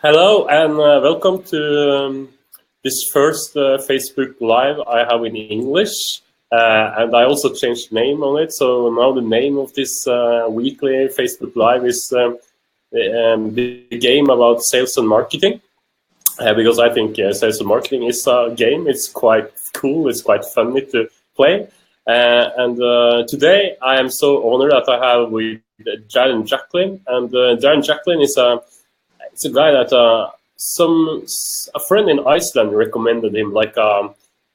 Hello and welcome to this first Facebook Live I have in English. And I also changed the name on it. So now the name of this weekly Facebook Live is the game about sales and marketing. Because I think sales and marketing is a game. It's quite cool. It's quite funny to play. And today I am so honored that I have with Darren Jacklin. And Darren Jacklin is a guy that a friend in Iceland recommended him, like a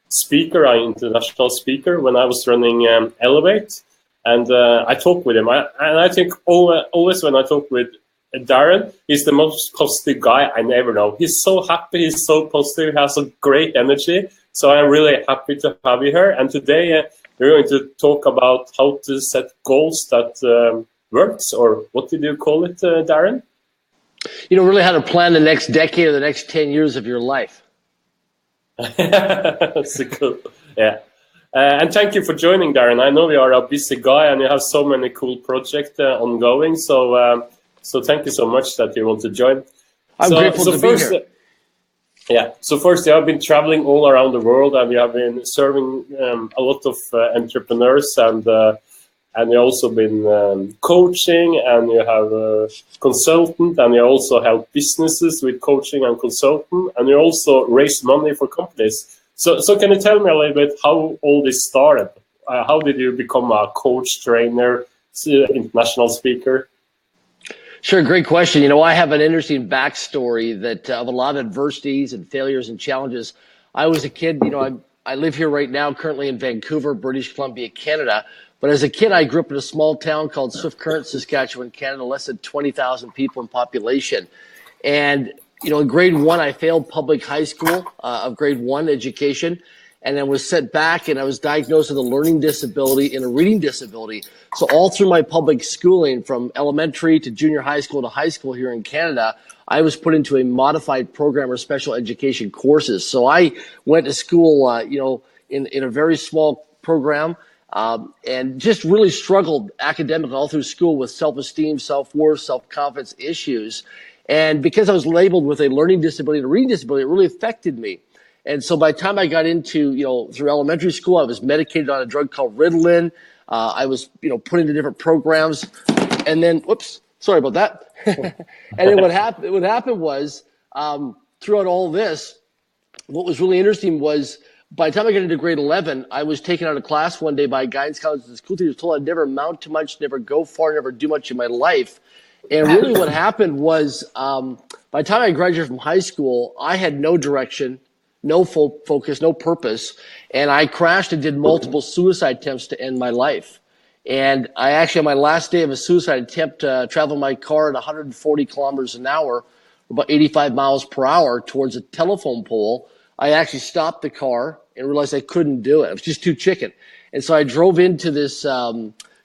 speaker, an international speaker, when I was running Elevate. And I talked with him. And I think always when I talk with Darren, he's the most positive guy I ever know. He's so happy, he's so positive, he has a great energy. So I'm really happy to have you here. And today we're going to talk about how to set goals that works, or what did you call it, Darren? Really how to plan the next decade or the next 10 years of your life. That's cool. Yeah. And thank you for joining, Darren. I know you are a busy guy and you have so many cool projects ongoing. So thank you so much that you want to join. I'm grateful to be here. Yeah. So first, you have been traveling all around the world and you have been serving a lot of entrepreneurs and you've also been coaching, and you have a consultant, and you also help businesses with coaching and consulting, and you also raise money for companies. So can you tell me a little bit how all this started? How did you become a coach, trainer, international speaker? Sure, great question. I have an interesting backstory that of a lot of adversities and failures and challenges. I was a kid, I live here right now, currently in Vancouver, British Columbia, Canada. But as a kid, I grew up in a small town called Swift Current, Saskatchewan, Canada, less than 20,000 people in population. And, in grade 1, I failed public high school of grade 1 education, and then was sent back, and I was diagnosed with a learning disability and a reading disability. So all through my public schooling, from elementary to junior high school to high school here in Canada, I was put into a modified program or special education courses. So I went to school, in a very small program, and just really struggled academically all through school with self-esteem, self-worth, self-confidence issues. And because I was labeled with a learning disability and a reading disability, it really affected me. And so by the time I got into, through elementary school, I was medicated on a drug called Ritalin. I was, put into different programs. And then, whoops, sorry about that. And then what happened was, throughout all this, what was really interesting was, by the time I got into grade 11, I was taken out of class one day by a guidance counselor and school teacher, told I'd never amount to much, never go far, never do much in my life. And really what happened was, by the time I graduated from high school, I had no direction, no full focus, no purpose. And I crashed and did multiple suicide attempts to end my life. And I actually, on my last day of a suicide attempt, traveled my car at 140 kilometers an hour, about 85 miles per hour, towards a telephone pole. I actually stopped the car and realized I couldn't do it. I was just too chicken. And so I drove into this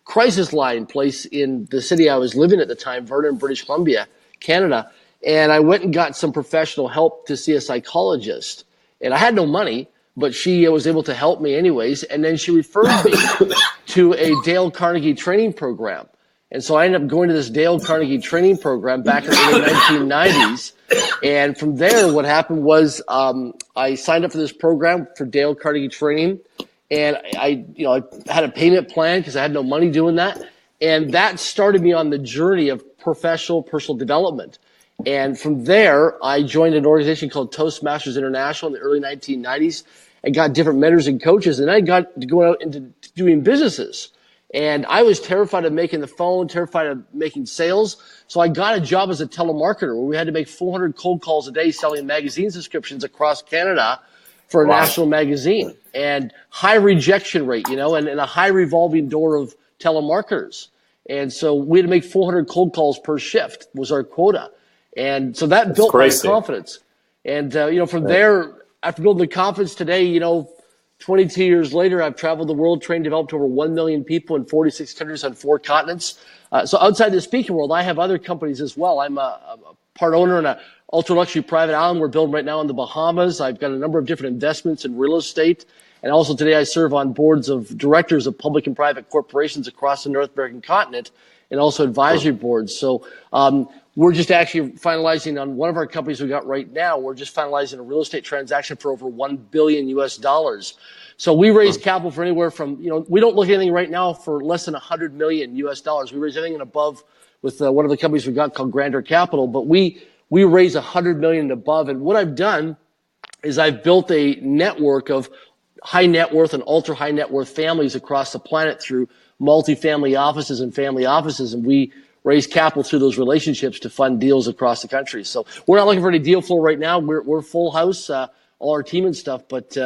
crisis line place in the city I was living at the time, Vernon, British Columbia, Canada. And I went and got some professional help to see a psychologist. And I had no money, but she was able to help me anyways. And then she referred me to a Dale Carnegie training program. And so I ended up going to this Dale Carnegie training program back in the early 1990s. And from there, what happened was I signed up for this program for Dale Carnegie training. And I had a payment plan because I had no money doing that. And that started me on the journey of professional personal development. And from there, I joined an organization called Toastmasters International in the early 1990s and got different mentors and coaches. And I got to go out into doing businesses. And I was terrified of making the phone, terrified of making sales. So I got a job as a telemarketer where we had to make 400 cold calls a day selling magazine subscriptions across Canada for a national magazine, and high rejection rate, and a high revolving door of telemarketers. And so we had to make 400 cold calls per shift was our quota. And so that built my confidence. And, from there, after building the confidence today, 22 years later, I've traveled the world, trained, developed over 1 million people in 46 countries on 4 continents. So outside the speaking world, I have other companies as well. I'm a part owner in a ultra luxury private island we're building right now in the Bahamas. I've got a number of different investments in real estate. And also today I serve on boards of directors of public and private corporations across the North American continent, and also advisory boards. So We're just actually finalizing on one of our companies we got right now. We're just finalizing a real estate transaction for over $1 billion US. So we raise capital for anywhere from, we don't look at anything right now for less than $100 million US. We raise anything and above with one of the companies we got called Grandeur Capital, but we raise $100 million and above. And what I've done is I've built a network of high net worth and ultra high net worth families across the planet through multifamily offices and family offices, and we raise capital through those relationships to fund deals across the country. So we're not looking for any deal flow right now. We're full house, all our team and stuff, but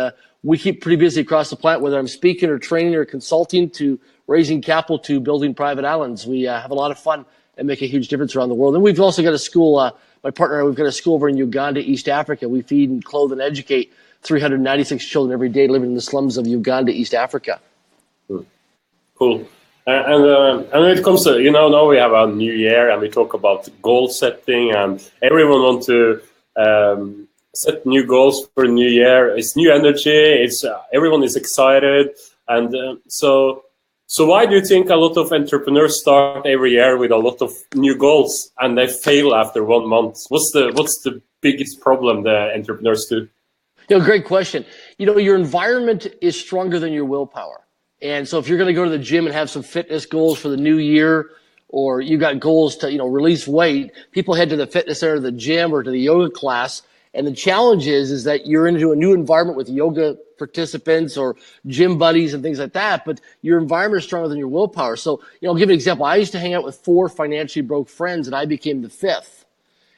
we keep pretty busy across the planet, whether I'm speaking or training or consulting to raising capital to building private islands. We have a lot of fun and make a huge difference around the world. And we've also got a school, my partner and I, we've got a school over in Uganda, East Africa. We feed and clothe and educate 396 children every day living in the slums of Uganda, East Africa. Cool. And when it comes to, now we have a new year and we talk about goal setting and everyone wants to set new goals for a new year. It's new energy. It's everyone is excited. And so why do you think a lot of entrepreneurs start every year with a lot of new goals and they fail after 1 month? What's the biggest problem the entrepreneurs do? Great question. Your environment is stronger than your willpower. And so if you're going to go to the gym and have some fitness goals for the new year, or you got goals to, release weight, people head to the fitness center, the gym, or to the yoga class. And the challenge is that you're into a new environment with yoga participants or gym buddies and things like that, but your environment is stronger than your willpower. So, I'll give you an example. I used to hang out with 4 financially broke friends, and I became the 5th.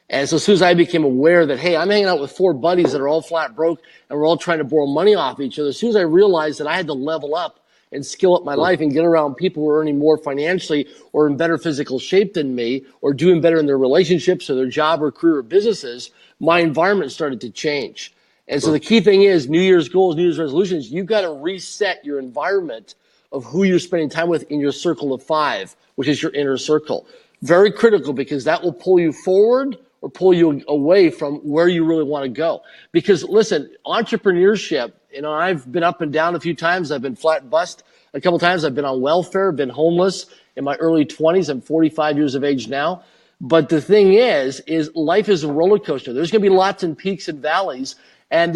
And so as soon as I became aware that, hey, I'm hanging out with 4 buddies that are all flat broke and we're all trying to borrow money off each other, as soon as I realized that I had to level up and skill up my life and get around people who are earning more financially or in better physical shape than me or doing better in their relationships or their job or career or businesses, my environment started to change. And so the key thing is New Year's goals, New Year's resolutions, you've got to reset your environment of who you're spending time with in your circle of 5, which is your inner circle. Very critical, because that will pull you forward or pull you away from where you really want to go. Because listen, entrepreneurship, I've been up and down a few times. I've been flat bust a couple times. I've been on welfare, been homeless in my early 20s. I'm 45 years of age now. But the thing is life is a roller coaster. There's going to be lots of peaks and valleys, and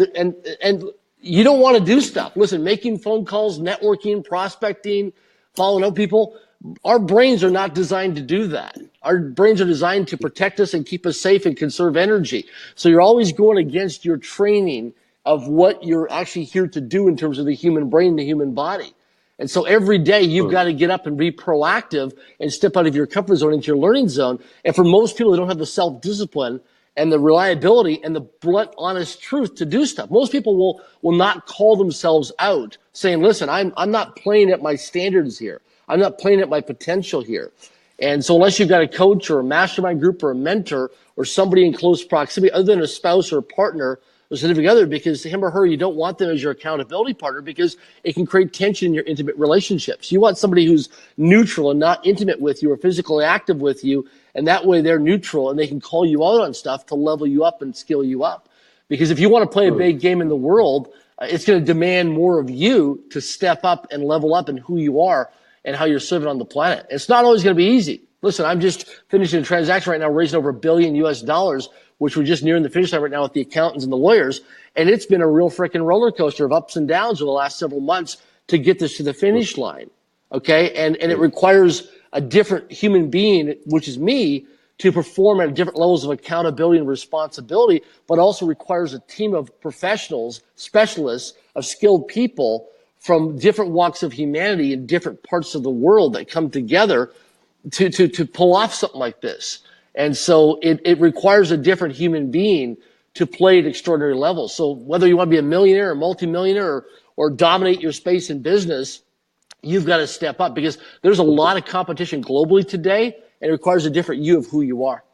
you don't want to do stuff. Listen, making phone calls, networking, prospecting, following up people, our brains are not designed to do that. Our brains are designed to protect us and keep us safe and conserve energy. So you're always going against your training of what you're actually here to do in terms of the human brain, the human body. And so every day you've got to get up and be proactive and step out of your comfort zone into your learning zone. And for most people, they don't have the self-discipline and the reliability and the blunt, honest truth to do stuff. Most people will not call themselves out saying, listen, I'm not playing at my standards here. I'm not playing at my potential here. And so unless you've got a coach or a mastermind group or a mentor or somebody in close proximity other than a spouse or a partner or significant other, because him or her, you don't want them as your accountability partner because it can create tension in your intimate relationships. You want somebody who's neutral and not intimate with you or physically active with you, and that way they're neutral and they can call you out on stuff to level you up and skill you up. Because if you want to play a big game in the world, it's going to demand more of you to step up and level up in who you are and how you're serving on the planet. It's not always going to be easy. Listen, I'm just finishing a transaction right now, raising over $1 billion US, which we're just nearing the finish line right now with the accountants and the lawyers. And it's been a real freaking roller coaster of ups and downs over the last several months to get this to the finish line. Okay. And it requires a different human being, which is me, to perform at different levels of accountability and responsibility, but also requires a team of professionals, specialists, of skilled people from different walks of humanity in different parts of the world that come together to pull off something like this. And so it requires a different human being to play at extraordinary levels. So whether you want to be a millionaire or multimillionaire or dominate your space in business, you've got to step up because there's a lot of competition globally today, and it requires a different you of who you are.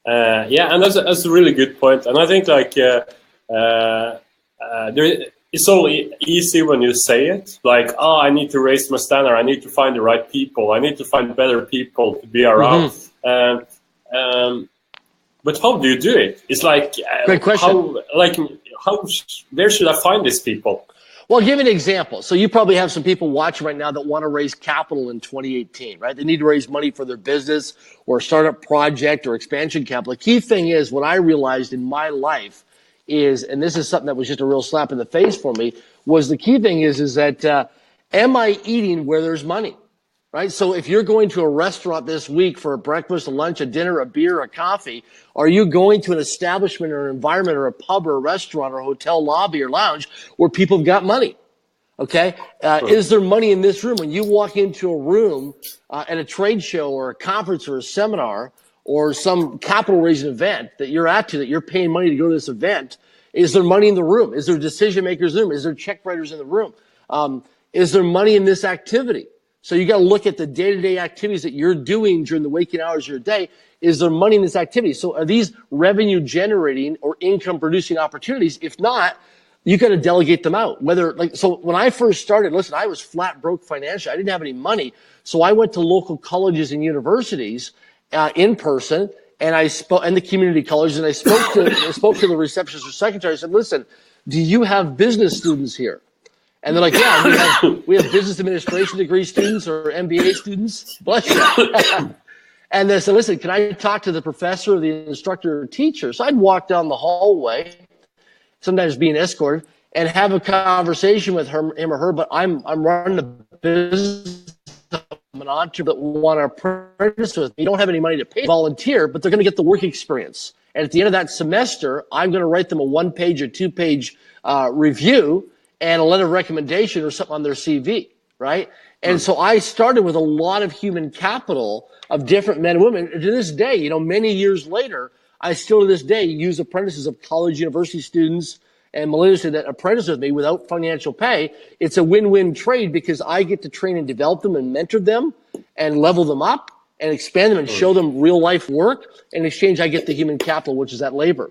Yeah, and that's a really good point. And I think it's so easy when you say it, like, oh, I need to raise my standard. I need to find the right people. I need to find better people to be around. Mm-hmm. But how do you do it? It's like, great question. Where should I find these people? Well, I'll give you an example. So you probably have some people watching right now that want to raise capital in 2018, right? They need to raise money for their business or a startup project or expansion capital. The key thing is what I realized in my life is, and this is something that was just a real slap in the face for me, was the key thing is that am I eating where there's money? Right? So if you're going to a restaurant this week for a breakfast, a lunch, a dinner, a beer, a coffee, are you going to an establishment or an environment or a pub or a restaurant or a hotel lobby or lounge where people have got money? Okay. Is there money in this room? When you walk into a room at a trade show or a conference or a seminar or some capital raising event that you're that you're paying money to go to this event, is there money in the room? Is there decision makers in the room? Is there check writers in the room? Is there money in this activity? So you got to look at the day-to-day activities that you're doing during the waking hours of your day. Is there money in this activity? So are these revenue generating or income producing opportunities? If not, you got to delegate them out. So when I first started, listen, I was flat broke financially. I didn't have any money. So I went to local colleges and universities, in person, and and the community colleges, and I spoke to the receptionist or secretary. I said, listen, do you have business students here? And they're like, yeah, we have business administration degree students or MBA students. Bless you. And they said, listen, can I talk to the professor or the instructor or teacher? So I'd walk down the hallway, sometimes being escorted, and have a conversation with him or her, but I'm running the business. I'm an entrepreneur that want to apprentice with me. You don't have any money to pay volunteer, but they're going to get the work experience. And at the end of that semester, I'm going to write them a 1-page or 2-page review and a letter of recommendation or something on their CV, right? And so I started with a lot of human capital of different men and women. And to this day, many years later, I still to this day use apprentices of college, university students and millennials that apprentice with me without financial pay. It's a win-win trade because I get to train and develop them and mentor them and level them up and expand them and show them real life work. In exchange, I get the human capital, which is that labor.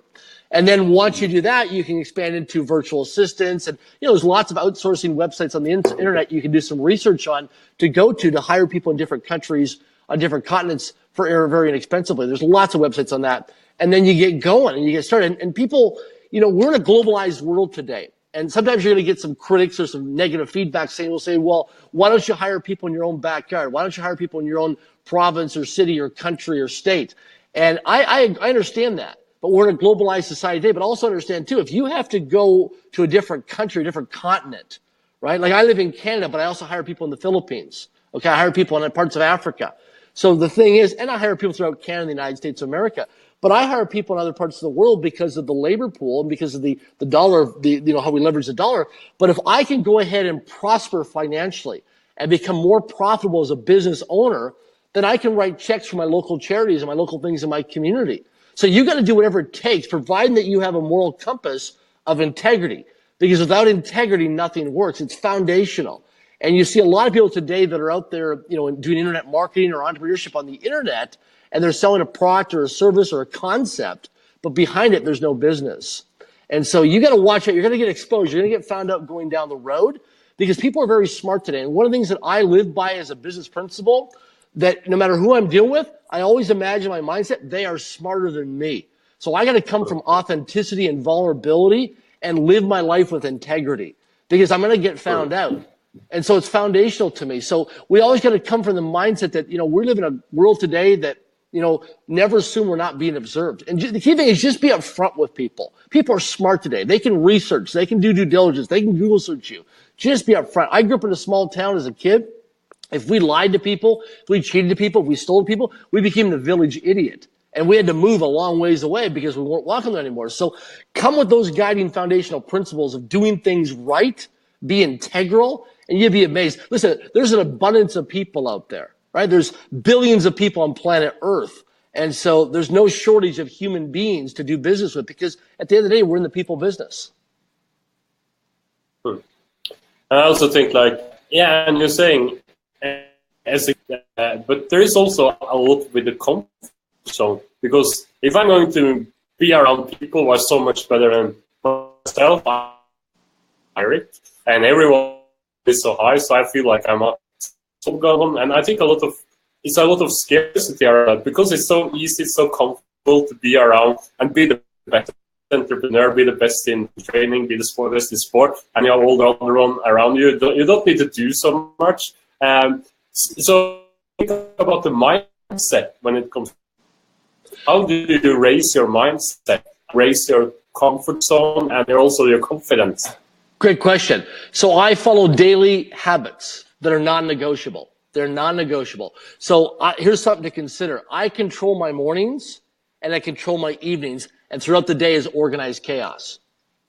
And then once you do that, you can expand into virtual assistants. And, there's lots of outsourcing websites on the internet you can do some research on to hire people in different countries, on different continents for very inexpensively. There's lots of websites on that. And then you get going and you get started. And people, we're in a globalized world today. And sometimes you're going to get some critics or some negative feedback we'll say, well, why don't you hire people in your own backyard? Why don't you hire people in your own province or city or country or state? And I understand that. But we're in a globalized society today, but also understand too, if you have to go to a different country, a different continent, right? Like I live in Canada, but I also hire people in the Philippines. Okay. I hire people in parts of Africa. So the thing is, and I hire people throughout Canada, the United States of America, but I hire people in other parts of the world because of the labor pool and because of the dollar, how we leverage the dollar. But if I can go ahead and prosper financially and become more profitable as a business owner, then I can write checks for my local charities and my local things in my community. So you got to do whatever it takes, providing that you have a moral compass of integrity. Because without integrity, nothing works. It's foundational. And you see a lot of people today that are out there, doing internet marketing or entrepreneurship on the internet, and they're selling a product or a service or a concept, but behind it, there's no business. And so you got to watch out. You're going to get exposed. You're going to get found out going down the road because people are very smart today. And one of the things that I live by as a business principle, that no matter who I'm dealing with, I always imagine my mindset, they are smarter than me. So I got to come from authenticity and vulnerability and live my life with integrity because I'm going to get found out. And so it's foundational to me. So we always got to come from the mindset that, we live in a world today that, never assume we're not being observed. And the key thing is just be upfront with people. People are smart today. They can research. They can do due diligence. They can Google search you. Just be upfront. I grew up in a small town as a kid. If we lied to people, if we cheated to people, if we stole people, we became the village idiot. And we had to move a long ways away because we weren't welcome there anymore. So come with those guiding foundational principles of doing things right, be integral, and you'd be amazed. Listen, there's an abundance of people out there, right? There's billions of people on planet Earth. And so there's no shortage of human beings to do business with because at the end of the day, we're in the people business. I also think and you're saying, but there is also a lot with the comfort zone because if I'm going to be around people who are so much better than myself, I hire it, and everyone is so high, so I feel like I'm a top gun. And I think it's a lot of scarcity around that because it's so easy, it's so comfortable to be around and be the better entrepreneur, be the best in training, be the best in sport, and you have all the other one around you. You don't need to do so much. So think about the mindset when it comes. How do you raise your mindset, raise your comfort zone, and also your confidence? Great question. So I follow daily habits that are non-negotiable. They're non-negotiable. So here's something to consider. I control my mornings and I control my evenings, and throughout the day is organized chaos.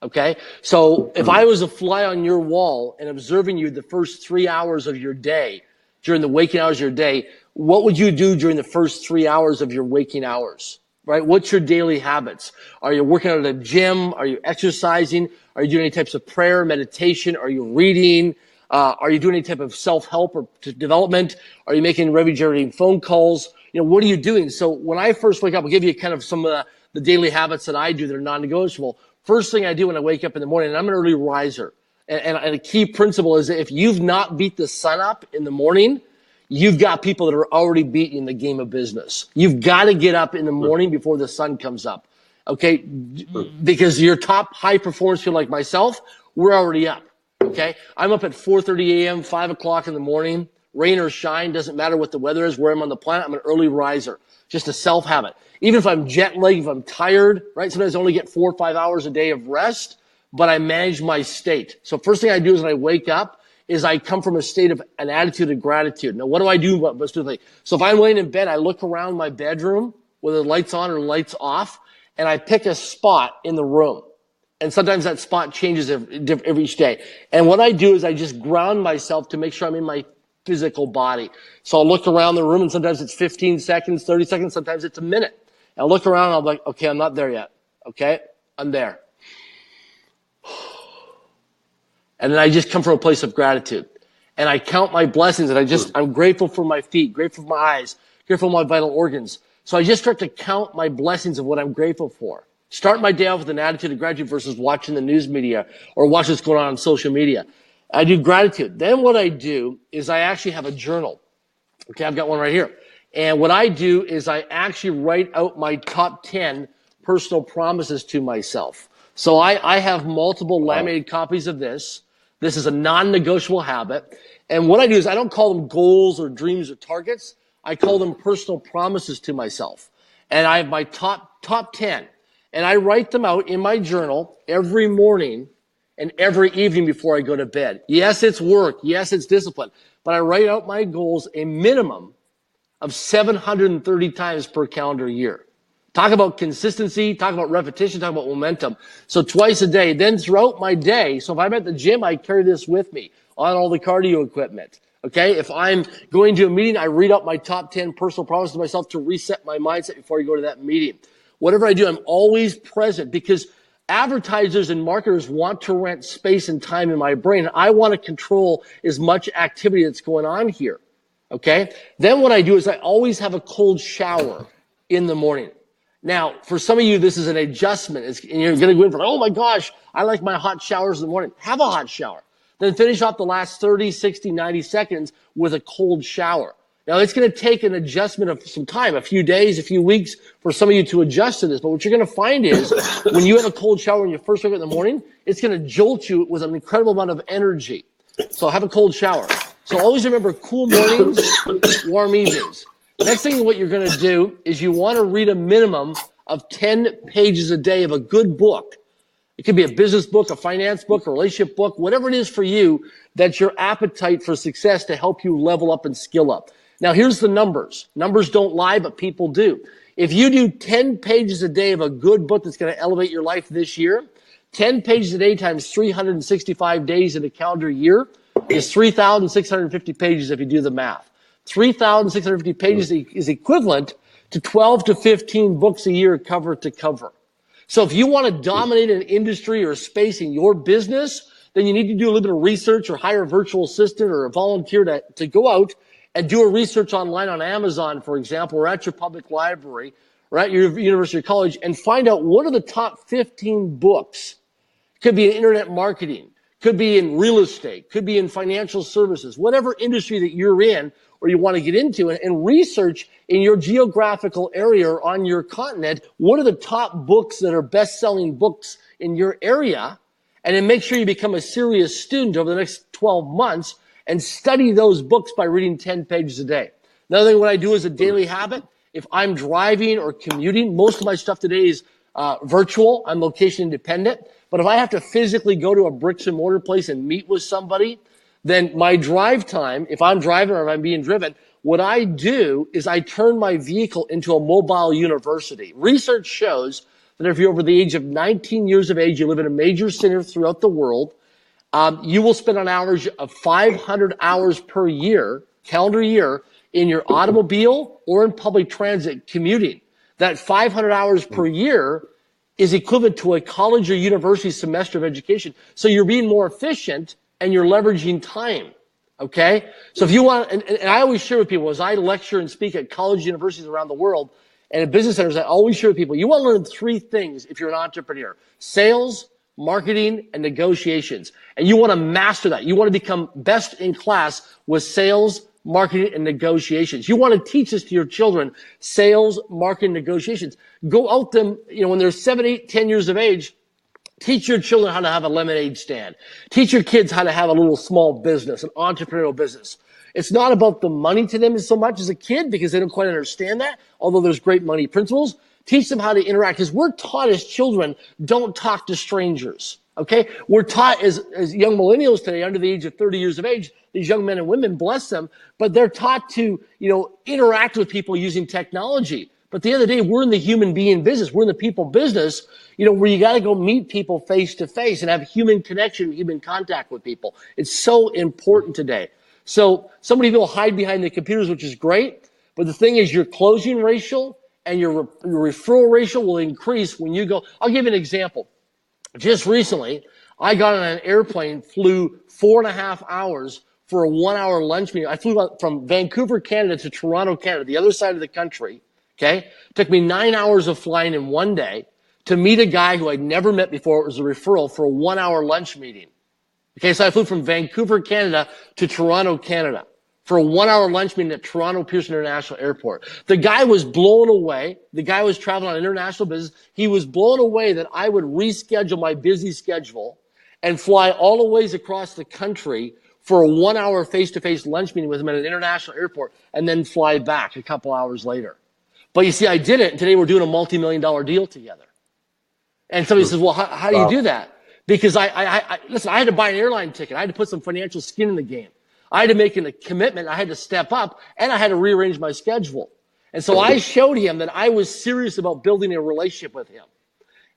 Okay? So if I was a fly on your wall and observing you the first 3 hours of your day, during the waking hours of your day, what would you do during the first 3 hours of your waking hours? Right? What's your daily habits? Are you working out at a gym? Are you exercising? Are you doing any types of prayer, meditation? Are you reading? Are you doing any type of self-help or development? Are you making revenue-generating phone calls? You know, what are you doing? So when I first wake up, I'll give you kind of some of the daily habits that I do that are non-negotiable. First thing I do when I wake up in the morning, and I'm an early riser, and a key principle is that if you've not beat the sun up in the morning, you've got people that are already beating the game of business. You've got to get up in the morning before the sun comes up, okay? Because your top high performers feel like myself, we're already up, okay? I'm up at 4:30 a.m., 5 o'clock in the morning, rain or shine, doesn't matter what the weather is, where I'm on the planet, I'm an early riser, just a self-habit. Even if I'm jet lagged, if I'm tired, right? Sometimes I only get 4 or 5 hours a day of rest, but I manage my state. So first thing I do is when I wake up, is I come from a state of an attitude of gratitude. Now, what do I do? So if I'm laying in bed, I look around my bedroom, whether the light's on or the light's off, and I pick a spot in the room. And sometimes that spot changes every each day. And what I do is I just ground myself to make sure I'm in my physical body. So I'll look around the room, and sometimes it's 15 seconds, 30 seconds, sometimes it's a minute. And I'll look around, and I'm like, okay, I'm not there yet. Okay, I'm there. And then I just come from a place of gratitude. And I count my blessings, and I'm grateful for my feet, grateful for my eyes, grateful for my vital organs. So I just start to count my blessings of what I'm grateful for. Start my day off with an attitude of gratitude versus watching the news media or watching what's going on social media. I do gratitude. Then what I do is I actually have a journal. Okay, I've got one right here. And what I do is I actually write out my top 10 personal promises to myself. So I have multiple laminated copies of this. This is a non-negotiable habit. And what I do is I don't call them goals or dreams or targets. I call them personal promises to myself. And I have my top 10. And I write them out in my journal every morning and every evening before I go to bed. Yes, it's work. Yes, it's discipline. But I write out my goals a minimum of 730 times per calendar year. Talk about consistency, talk about repetition, talk about momentum. So twice a day. Then throughout my day, so if I'm at the gym, I carry this with me on all the cardio equipment. Okay? If I'm going to a meeting, I read out my top 10 personal promises to myself to reset my mindset before I go to that meeting. Whatever I do, I'm always present because advertisers and marketers want to rent space and time in my brain. I want to control as much activity that's going on here. Okay? Then what I do is I always have a cold shower in the morning. Now, for some of you, this is an adjustment. And you're going to go in for, oh my gosh, I like my hot showers in the morning. Have a hot shower. Then finish off the last 30, 60, 90 seconds with a cold shower. Now, it's going to take an adjustment of some time, a few days, a few weeks for some of you to adjust to this. But what you're going to find is when you have a cold shower when you first wake up in the morning, it's going to jolt you with an incredible amount of energy. So have a cold shower. So always remember cool mornings, warm evenings. Next thing what you're going to do is you want to read a minimum of 10 pages a day of a good book. It could be a business book, a finance book, a relationship book, whatever it is for you that's your appetite for success to help you level up and skill up. Now, here's the numbers. Numbers don't lie, but people do. If you do 10 pages a day of a good book that's going to elevate your life this year, 10 pages a day times 365 days in a calendar year is 3,650 pages if you do the math. 3,650 pages is equivalent to 12 to 15 books a year cover to cover. So if you want to dominate an industry or a space in your business, then you need to do a little bit of research or hire a virtual assistant or a volunteer to go out and do a research online on Amazon, for example, or at your public library or at your university or college and find out what are the top 15 books. Could be in internet marketing, could be in real estate, could be in financial services, whatever industry that you're in or you want to get into, and research in your geographical area or on your continent, what are the top books that are best-selling books in your area, and then make sure you become a serious student over the next 12 months and study those books by reading 10 pages a day. Another thing what I do as a daily habit, if I'm driving or commuting, most of my stuff today is virtual. I'm location independent. But if I have to physically go to a bricks and mortar place and meet with somebody, then my drive time, if I'm driving or if I'm being driven, what I do is I turn my vehicle into a mobile university. Research shows that if you're over the age of 19 years of age, you live in a major center throughout the world, you will spend an average of 500 hours per year, calendar year, in your automobile or in public transit commuting. That 500 hours per year is equivalent to a college or university semester of education. So you're being more efficient and you're leveraging time. Okay? So if you want, and I always share with people as I lecture and speak at college universities around the world and at business centers, I always share with people, you want to learn 3 things if you're an entrepreneur: sales, marketing, and negotiations. And you want to master that. You want to become best in class with sales, marketing, and negotiations. You want to teach this to your children: sales, marketing, negotiations. Go out them, when they're 7, 8, 10 years of age. Teach your children how to have a lemonade stand. Teach your kids how to have a little small business, an entrepreneurial business. It's not about the money to them so much as a kid, because they don't quite understand that, although there's great money principles. Teach them how to interact, because we're taught as children, don't talk to strangers. Okay? We're taught as young millennials today, under the age of 30 years of age, these young men and women, bless them, but they're taught to, interact with people using technology. But at the end of the day, we're in the human being business. We're in the people business, where you got to go meet people face to face and have human connection, human contact with people. It's so important today. So some people hide behind the computers, which is great. But the thing is, your closing ratio and your referral ratio will increase when you go. I'll give you an example. Just recently, I got on an airplane, flew 4.5 hours for a 1-hour lunch meeting. I flew from Vancouver, Canada to Toronto, Canada, the other side of the country. Okay? It took me 9 hours of flying in one day to meet a guy who I'd never met before. It was a referral for a 1-hour lunch meeting. Okay, so I flew from Vancouver, Canada to Toronto, Canada for a 1-hour lunch meeting at Toronto Pearson International Airport. The guy was blown away. The guy was traveling on international business. He was blown away that I would reschedule my busy schedule and fly all the ways across the country for a 1-hour face-to-face lunch meeting with him at an international airport and then fly back a couple hours later. But you see, I did it, and today we're doing a multi-million-dollar deal together. And somebody says, well, how do you do that? Because listen, I had to buy an airline ticket. I had to put some financial skin in the game. I had to make a commitment. I had to step up, and I had to rearrange my schedule. And so I showed him that I was serious about building a relationship with him.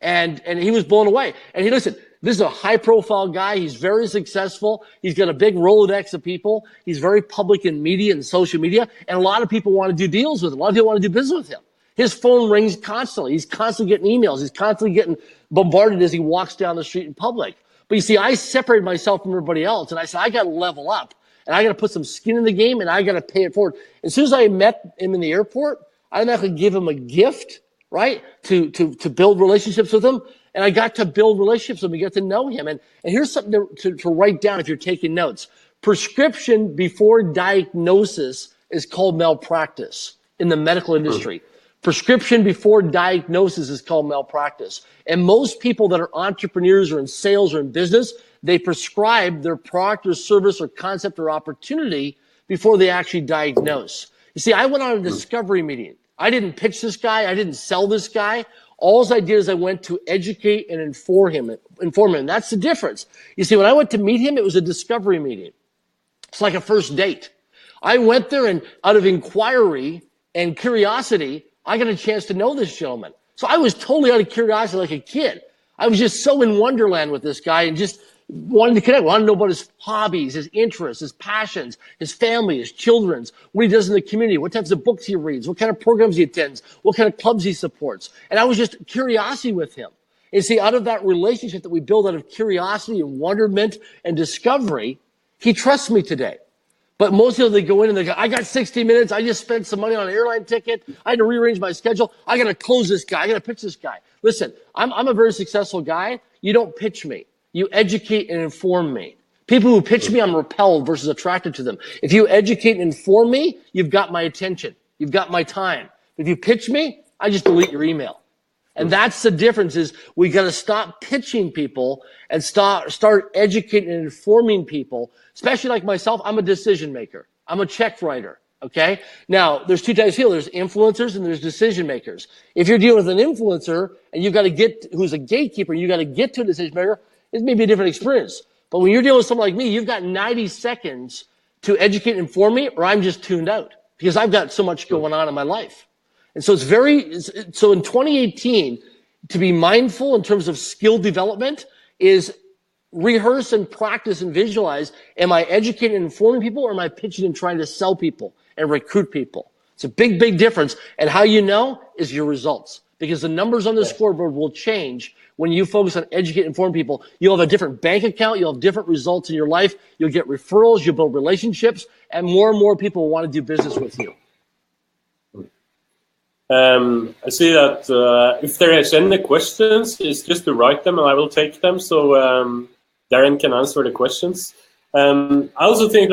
And he was blown away. And listen, this is a high-profile guy. He's very successful. He's got a big Rolodex of people. He's very public in media and social media. And a lot of people want to do deals with him. A lot of people want to do business with him. His phone rings constantly. He's constantly getting emails. He's constantly getting bombarded as he walks down the street in public. But you see, I separated myself from everybody else, and I said, I got to level up, and I got to put some skin in the game, and I got to pay it forward. As soon as I met him in the airport, I automatically gave him a gift, right, to build relationships with him. And I got to build relationships with him. We got to know him. And here's something to write down if you're taking notes. Prescription before diagnosis is called malpractice in the medical industry. Prescription before diagnosis is called malpractice. And most people that are entrepreneurs or in sales or in business, they prescribe their product or service or concept or opportunity before they actually diagnose. You see, I went on a discovery meeting. I didn't pitch this guy. I didn't sell this guy. All I did is I went to educate and inform him. And that's the difference. You see, when I went to meet him, it was a discovery meeting. It's like a first date. I went there, and out of inquiry and curiosity, I got a chance to know this gentleman. So I was totally out of curiosity like a kid. I was just so in wonderland with this guy and just wanted to connect. Wanted to know about his hobbies, his interests, his passions, his family, his children's, what he does in the community, what types of books he reads, what kind of programs he attends, what kind of clubs he supports. And I was just curiosity with him. And see, out of that relationship that we build out of curiosity and wonderment and discovery, he trusts me today. But most people, they go in and they go, I got 60 minutes. I just spent some money on an airline ticket. I had to rearrange my schedule. I got to close this guy. I got to pitch this guy. Listen, I'm a very successful guy. You don't pitch me. You educate and inform me. People who pitch me, I'm repelled versus attracted to them. If you educate and inform me, you've got my attention. You've got my time. If you pitch me, I just delete your email. And that's the difference is we got to stop pitching people and start educating and informing people, especially like myself. I'm a decision maker. I'm a check writer. Okay. Now there's two types of people. There's influencers and there's decision makers. If you're dealing with an influencer and you've got to who's a gatekeeper, you got to get to a decision maker, it may be a different experience. But when you're dealing with someone like me, you've got 90 seconds to educate and inform me, or I'm just tuned out because I've got so much going on in my life. And so so in 2018, to be mindful in terms of skill development is rehearse and practice and visualize. Am I educating and informing people, or am I pitching and trying to sell people and recruit people? It's a big, big difference. And how you know is your results, because the numbers on the scoreboard will change when you focus on educate and inform people. You'll have a different bank account. You'll have different results in your life. You'll get referrals. You'll build relationships, and more people will want to do business with you. I see that if there is any questions, it's just to write them and I will take them, so Darren can answer the questions. I also think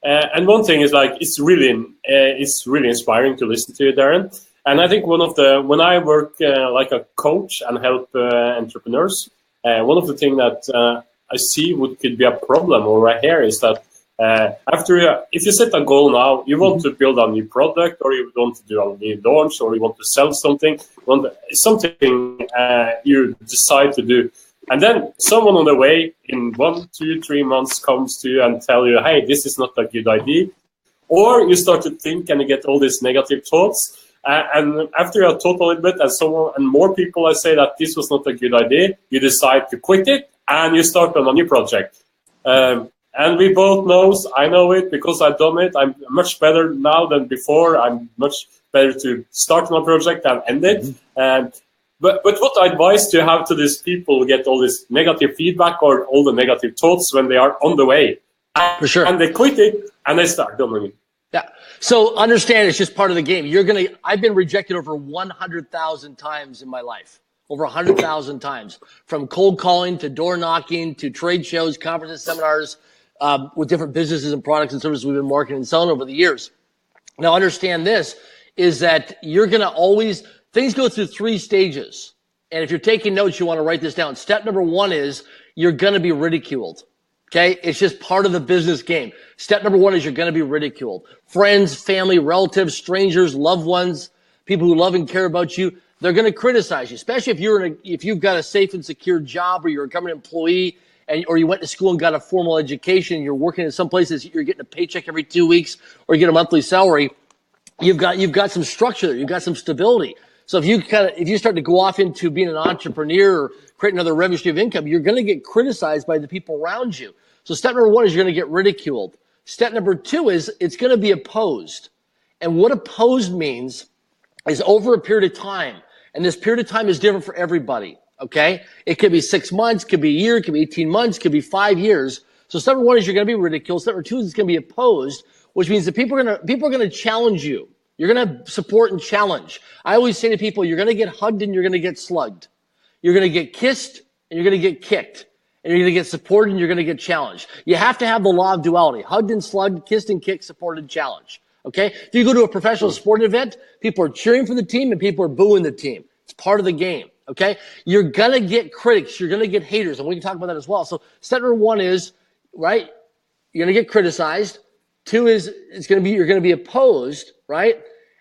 and one thing is it's really inspiring to listen to you, Darren. And I think when I work like a coach and help entrepreneurs, one of the things that I see could be a problem or I hear is that if you set a goal now, you want to build a new product, or you want to do a new launch, or you want to sell something, you decide to do. And then someone on the way in 1, 2, 3 months comes to you and tell you, hey, this is not a good idea. Or you start to think and you get all these negative thoughts. And after you have thought a little bit and more people say that this was not a good idea, you decide to quit it and you start on a new project. And we both I know it because I've done it. I'm much better now than before. I'm much better to start my project and end it. But what advice do you have to these people who get all this negative feedback or all the negative thoughts when they are on the way? For sure. And they quit it and they start doing it. Yeah. So understand it's just part of the game. I've been rejected over 100,000 times in my life. Over 100,000 times. From cold calling to door knocking to trade shows, conferences, seminars, with different businesses and products and services we've been marketing and selling over the years. Now understand this is that you're going to things go through 3 stages. And if you're taking notes, you want to write this down. Step number 1 is you're going to be ridiculed. Okay. It's just part of the business game. Step number 1 is you're going to be ridiculed. Friends, family, relatives, strangers, loved ones, people who love and care about you, they're going to criticize you, especially if you've got a safe and secure job, or you're a government employee, or you went to school and got a formal education, you're working in some places, you're getting a paycheck every 2 weeks, or you get a monthly salary. You've got some structure there. You've got some stability. So if you start to go off into being an entrepreneur or create another revenue stream of income, you're going to get criticized by the people around you. So step number 1 is you're going to get ridiculed. Step number 2 is it's going to be opposed. And what opposed means is over a period of time. And this period of time is different for everybody. Okay. It could be 6 months, could be a year, could be 18 months, could be 5 years. So step number 1 is you're going to be ridiculed. Step number 2 is it's going to be opposed, which means that people are going to challenge you. You're going to support and challenge. I always say to people, you're going to get hugged and you're going to get slugged. You're going to get kissed and you're going to get kicked. And you're going to get supported and you're going to get challenged. You have to have the law of duality. Hugged and slugged, kissed and kicked, supported and challenged. Okay? If you go to a professional sporting event, people are cheering for the team and people are booing the team. It's part of the game. Okay? You're going to get critics. You're going to get haters. And we can talk about that as well. So step number 1 is, right? You're going to get criticized. 2 is you're going to be opposed, right?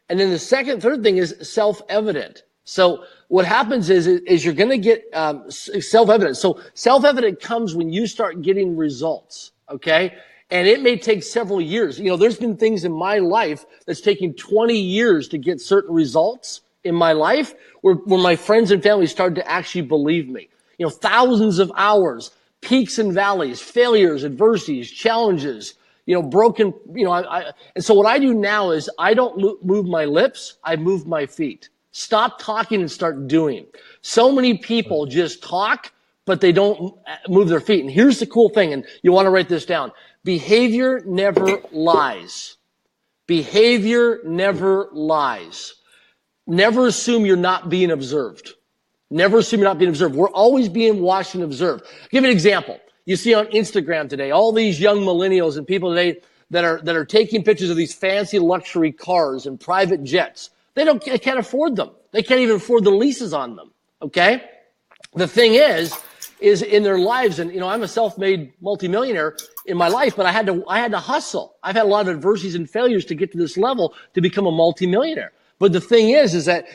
And then the third thing is self-evident. So what happens is you're going to get self-evident. So self-evident comes when you start getting results, okay? And it may take several years. You know, there's been things in my life that's taken 20 years to get certain results in my life where my friends and family started to actually believe me. You know, thousands of hours, peaks and valleys, failures, adversities, challenges, you know, broken, you know, and so what I do now is I don't move my lips, I move my feet. Stop talking and start doing. So many people just talk, but they don't move their feet. And here's the cool thing, and you want to write this down. Behavior never lies. Behavior never lies. Never assume you're not being observed. Never assume you're not being observed. We're always being watched and observed. I'll give you an example. You see on Instagram today, all these young millennials and people today that are taking pictures of these fancy luxury cars and private jets. They can't afford them. They can't even afford the leases on them. Okay? The thing is in their lives, and I'm a self-made multimillionaire in my life, but I had to hustle. I've had a lot of adversities and failures to get to this level to become a multimillionaire. But the thing is that,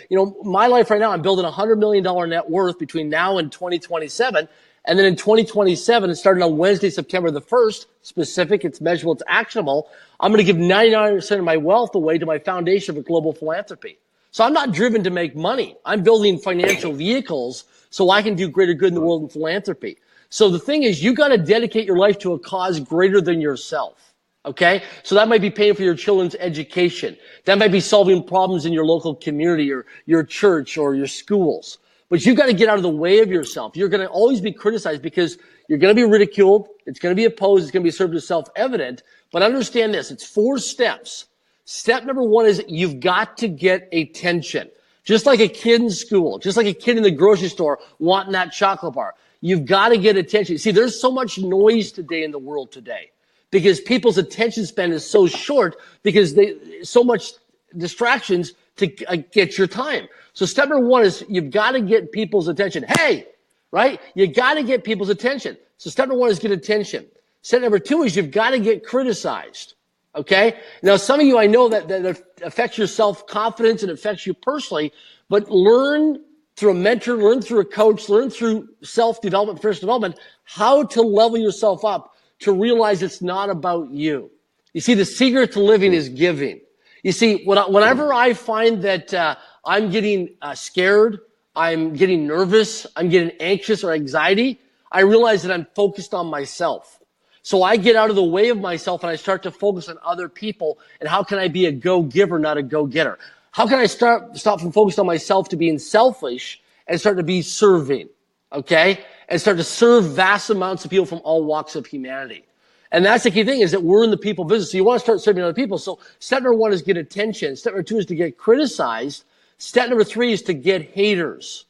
my life right now, I'm building $100 million net worth between now and 2027. And then in 2027, starting on Wednesday, September the 1st, specific, it's measurable, it's actionable, I'm going to give 99% of my wealth away to my foundation for global philanthropy. So I'm not driven to make money. I'm building financial vehicles so I can do greater good in the world in philanthropy. So the thing is, you got to dedicate your life to a cause greater than yourself. Okay? So that might be paying for your children's education. That might be solving problems in your local community or your church or your schools. But you've got to get out of the way of yourself. You're going to always be criticized because you're going to be ridiculed. It's going to be opposed. It's going to be served as self-evident. But understand this. It's 4 steps. Step number 1 is you've got to get attention. Just like a kid in school, just like a kid in the grocery store wanting that chocolate bar. You've got to get attention. See, there's so much noise today in the world today because people's attention span is so short because so much distractions to get your time. So step number 1 is you've got to get people's attention. Hey, right? You got to get people's attention. So step number 1 is get attention. Step number 2 is you've got to get criticized. Okay? Now, some of you, I know that affects your self-confidence and affects you personally, but learn through a mentor, learn through a coach, learn through self-development, personal development, how to level yourself up to realize it's not about you. You see, the secret to living is giving. You see, whenever I find that I'm getting scared, I'm getting nervous, I'm getting anxious or anxiety, I realize that I'm focused on myself. So I get out of the way of myself and I start to focus on other people and how can I be a go-giver, not a go-getter? How can I stop from focused on myself to being selfish and start to be serving, okay? And start to serve vast amounts of people from all walks of humanity. And that's the key thing is that we're in the people business. So you want to start serving other people. So step number 1 is get attention. Step number 2 is to get criticized. Step number 3 is to get haters.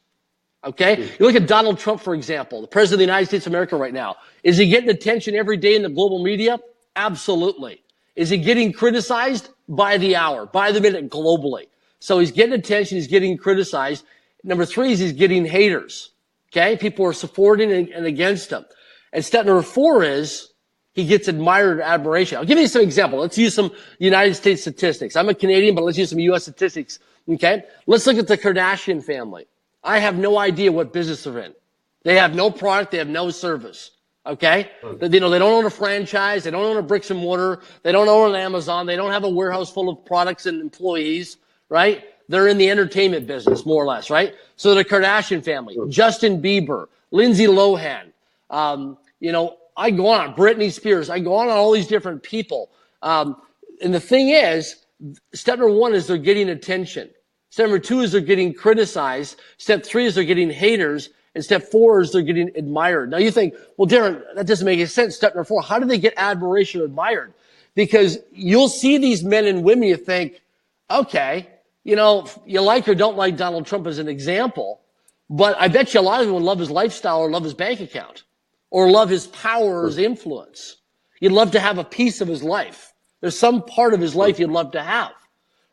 Okay? You look at Donald Trump, for example, the president of the United States of America right now. Is he getting attention every day in the global media? Absolutely. Is he getting criticized? By the hour, by the minute, globally. So he's getting attention, he's getting criticized. Number 3 is he's getting haters. Okay? People are supporting and against him. And step number 4 is he gets admired and admiration. I'll give you some example. Let's use some United States statistics. I'm a Canadian, but let's use some U.S. statistics. Okay? Let's look at the Kardashian family. I have no idea what business they're in. They have no product. They have no service. Okay? They don't own a franchise. They don't own a bricks and mortar. They don't own an Amazon. They don't have a warehouse full of products and employees, right? They're in the entertainment business, more or less, right? So the Kardashian family, Justin Bieber, Lindsay Lohan, I go on, Britney Spears. I go on all these different people. And the thing is, step number 1 is they're getting attention. Step number 2 is they're getting criticized. Step 3 is they're getting haters. And step 4 is they're getting admired. Now you think, well, Darren, that doesn't make any sense. Step number 4, how do they get admiration or admired? Because you'll see these men and women, you think, okay, you like or don't like Donald Trump as an example, but I bet you a lot of them would love his lifestyle or love his bank account or love his power or his influence. You'd love to have a piece of his life. There's some part of his life you'd love to have.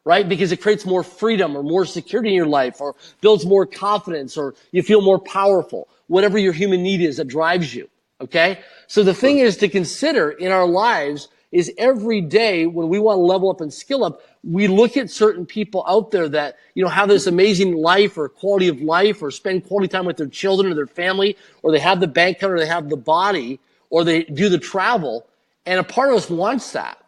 Right? Because it creates more freedom or more security in your life or builds more confidence or you feel more powerful, whatever your human need is that drives you. Okay? So the thing is to consider in our lives is every day when we want to level up and skill up, we look at certain people out there that, have this amazing life or quality of life or spend quality time with their children or their family or they have the bank account or they have the body or they do the travel. And a part of us wants that.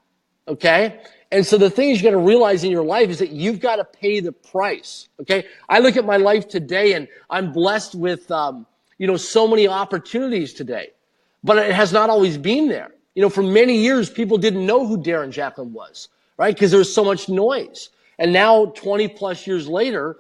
Okay? And so the thing you got to realize in your life is that you've got to pay the price. Okay. I look at my life today and I'm blessed with, so many opportunities today, but it has not always been there. For many years, people didn't know who Darren Jacklin was, right? Because there was so much noise. And now 20 plus years later,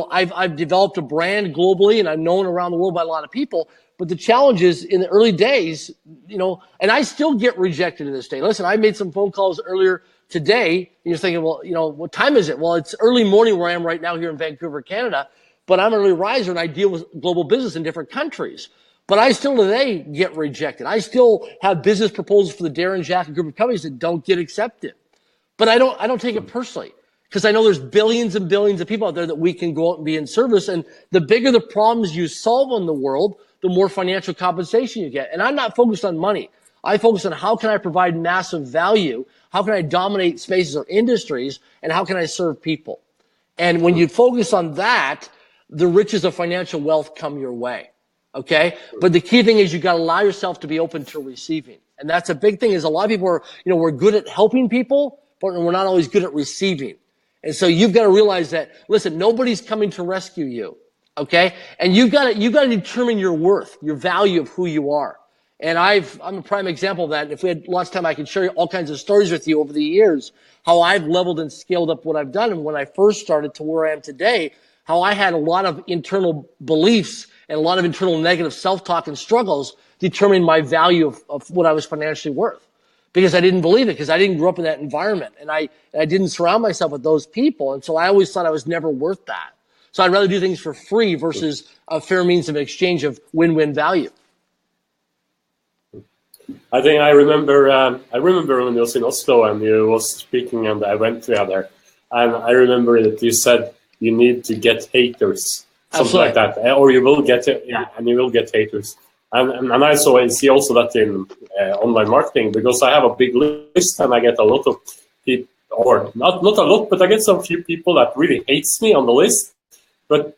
I've developed a brand globally and I'm known around the world by a lot of people. But the challenge is in the early days, and I still get rejected to this day. Listen, I made some phone calls earlier today, and you're thinking, well, what time is it? Well, it's early morning where I am right now here in Vancouver, Canada, but I'm an early riser and I deal with global business in different countries. But I still today get rejected. I still have business proposals for the Darren Jacklin group of companies that don't get accepted. But I don't take it personally, because I know there's billions and billions of people out there that we can go out and be in service. And the bigger the problems you solve in the world, the more financial compensation you get. And I'm not focused on money. I focus on how can I provide massive value? How can I dominate spaces or industries? And how can I serve people? And when you focus on that, the riches of financial wealth come your way. Okay. But the key thing is you got to allow yourself to be open to receiving. And that's a big thing. Is a lot of people are, we're good at helping people, but we're not always good at receiving. And so you've got to realize that, listen, nobody's coming to rescue you. Okay. And you've got to determine your worth, your value of who you are. And I'm a prime example of that. And if we had lots of time, I could share you all kinds of stories with you over the years, how I've leveled and scaled up what I've done. And when I first started to where I am today, how I had a lot of internal beliefs and a lot of internal negative self-talk and struggles determining my value of what I was financially worth. Because I didn't believe it, because I didn't grow up in that environment. And I didn't surround myself with those people. And so I always thought I was never worth that. So I'd rather do things for free versus a fair means of exchange of win-win value. I think I remember when I was in Oslo and you was speaking and I went together. And I remember that you said you need to get haters, something like that. Or you will get and you will get haters. And I see also that in online marketing, because I have a big list and I get a lot of people, or not a lot, but I get some few people that really hates me on the list. But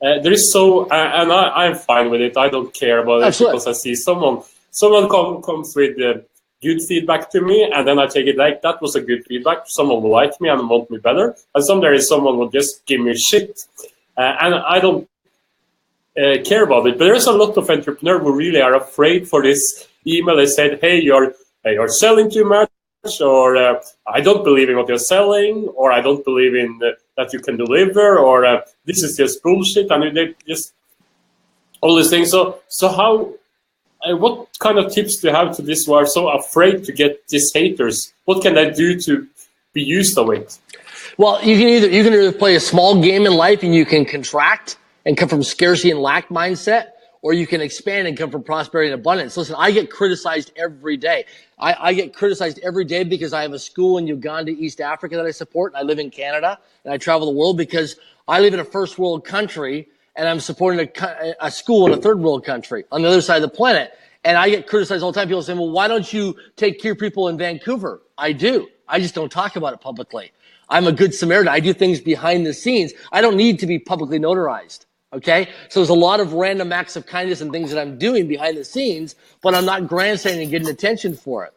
there is and I'm fine with it. I don't care about it because I see someone comes with good feedback to me, and then I take it like that was a good feedback. Someone will like me and want me better, and there is someone will just give me shit, and I don't care about it. But there's a lot of entrepreneurs who really are afraid for this email. They said, "Hey, you're selling too much," or "I don't believe in what you're selling," or "I don't believe in that you can deliver," or "This is just bullshit," and they just all these things. So how? What kind of tips do you have to this who are so afraid to get these haters? What can they do to be used to it? Well, you can either play a small game in life and you can contract and come from scarcity and lack mindset, or you can expand and come from prosperity and abundance. Listen, I get criticized every day. I get criticized every day because I have a school in Uganda, East Africa that I support, and I live in Canada, and I travel the world because I live in a first world country, and I'm supporting a school in a third world country on the other side of the planet. And I get criticized all the time. People say, well, why don't you take care of people in Vancouver? I do. I just don't talk about it publicly. I'm a good Samaritan. I do things behind the scenes. I don't need to be publicly notarized. Okay? So there's a lot of random acts of kindness and things that I'm doing behind the scenes, but I'm not grandstanding and getting attention for it.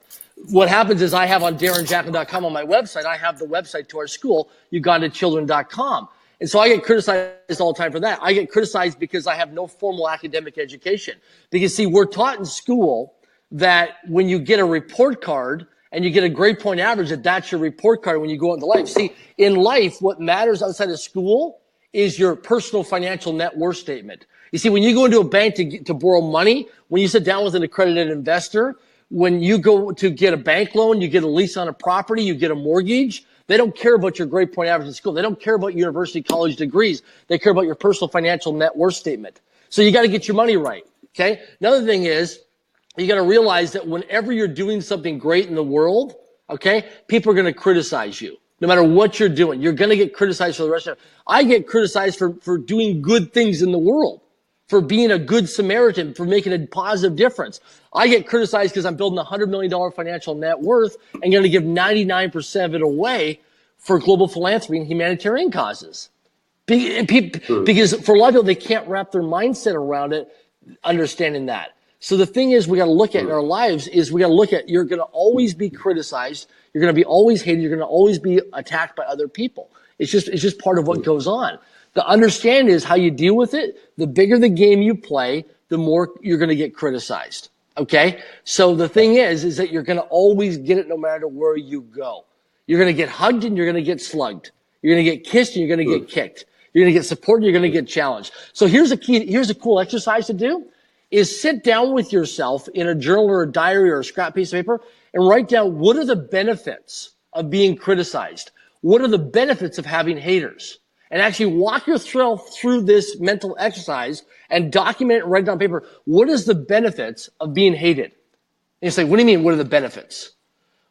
What happens is I have on DarrenJacklin.com on my website, I have the website to our school, UgandaChildren.com. And so I get criticized all the time for that. I get criticized because I have no formal academic education. Because see, we're taught in school that when you get a report card and you get a grade point average, that's your report card when you go into life. See, in life, what matters outside of school is your personal financial net worth statement. You see, when you go into a bank to borrow money, when you sit down with an accredited investor, when you go to get a bank loan, you get a lease on a property, you get a mortgage, they don't care about your grade point average in school. They don't care about university college degrees. They care about your personal financial net worth statement. So you got to get your money right. Okay. Another thing is you got to realize that whenever you're doing something great in the world, okay, people are going to criticize you. No matter what you're doing, you're going to get criticized for the rest of it. I get criticized for doing good things in the world, for being a good Samaritan, for making a positive difference. I get criticized because I'm building a $100 million financial net worth and going to give 99% of it away for global philanthropy and humanitarian causes. Because for a lot of people, they can't wrap their mindset around it, understanding that. So the thing is, we got to look at in our lives is we got to look at, you're going to always be criticized. You're going to be always hated. You're going to always be attacked by other people. It's just part of what goes on. The understand is how you deal with it. The bigger the game you play, the more you're going to get criticized. Okay. So the thing is that you're going to always get it no matter where you go. You're going to get hugged and you're going to get slugged. You're going to get kissed and you're going to get kicked. You're going to get support and you're going to get challenged. So here's a cool exercise to do is sit down with yourself in a journal or a diary or a scrap piece of paper and write down what are the benefits of being criticized? What are the benefits of having haters? and actually walk yourself through this mental exercise and document it and write it down on paper. What is the benefits of being hated? And you say, what do you mean, what are the benefits?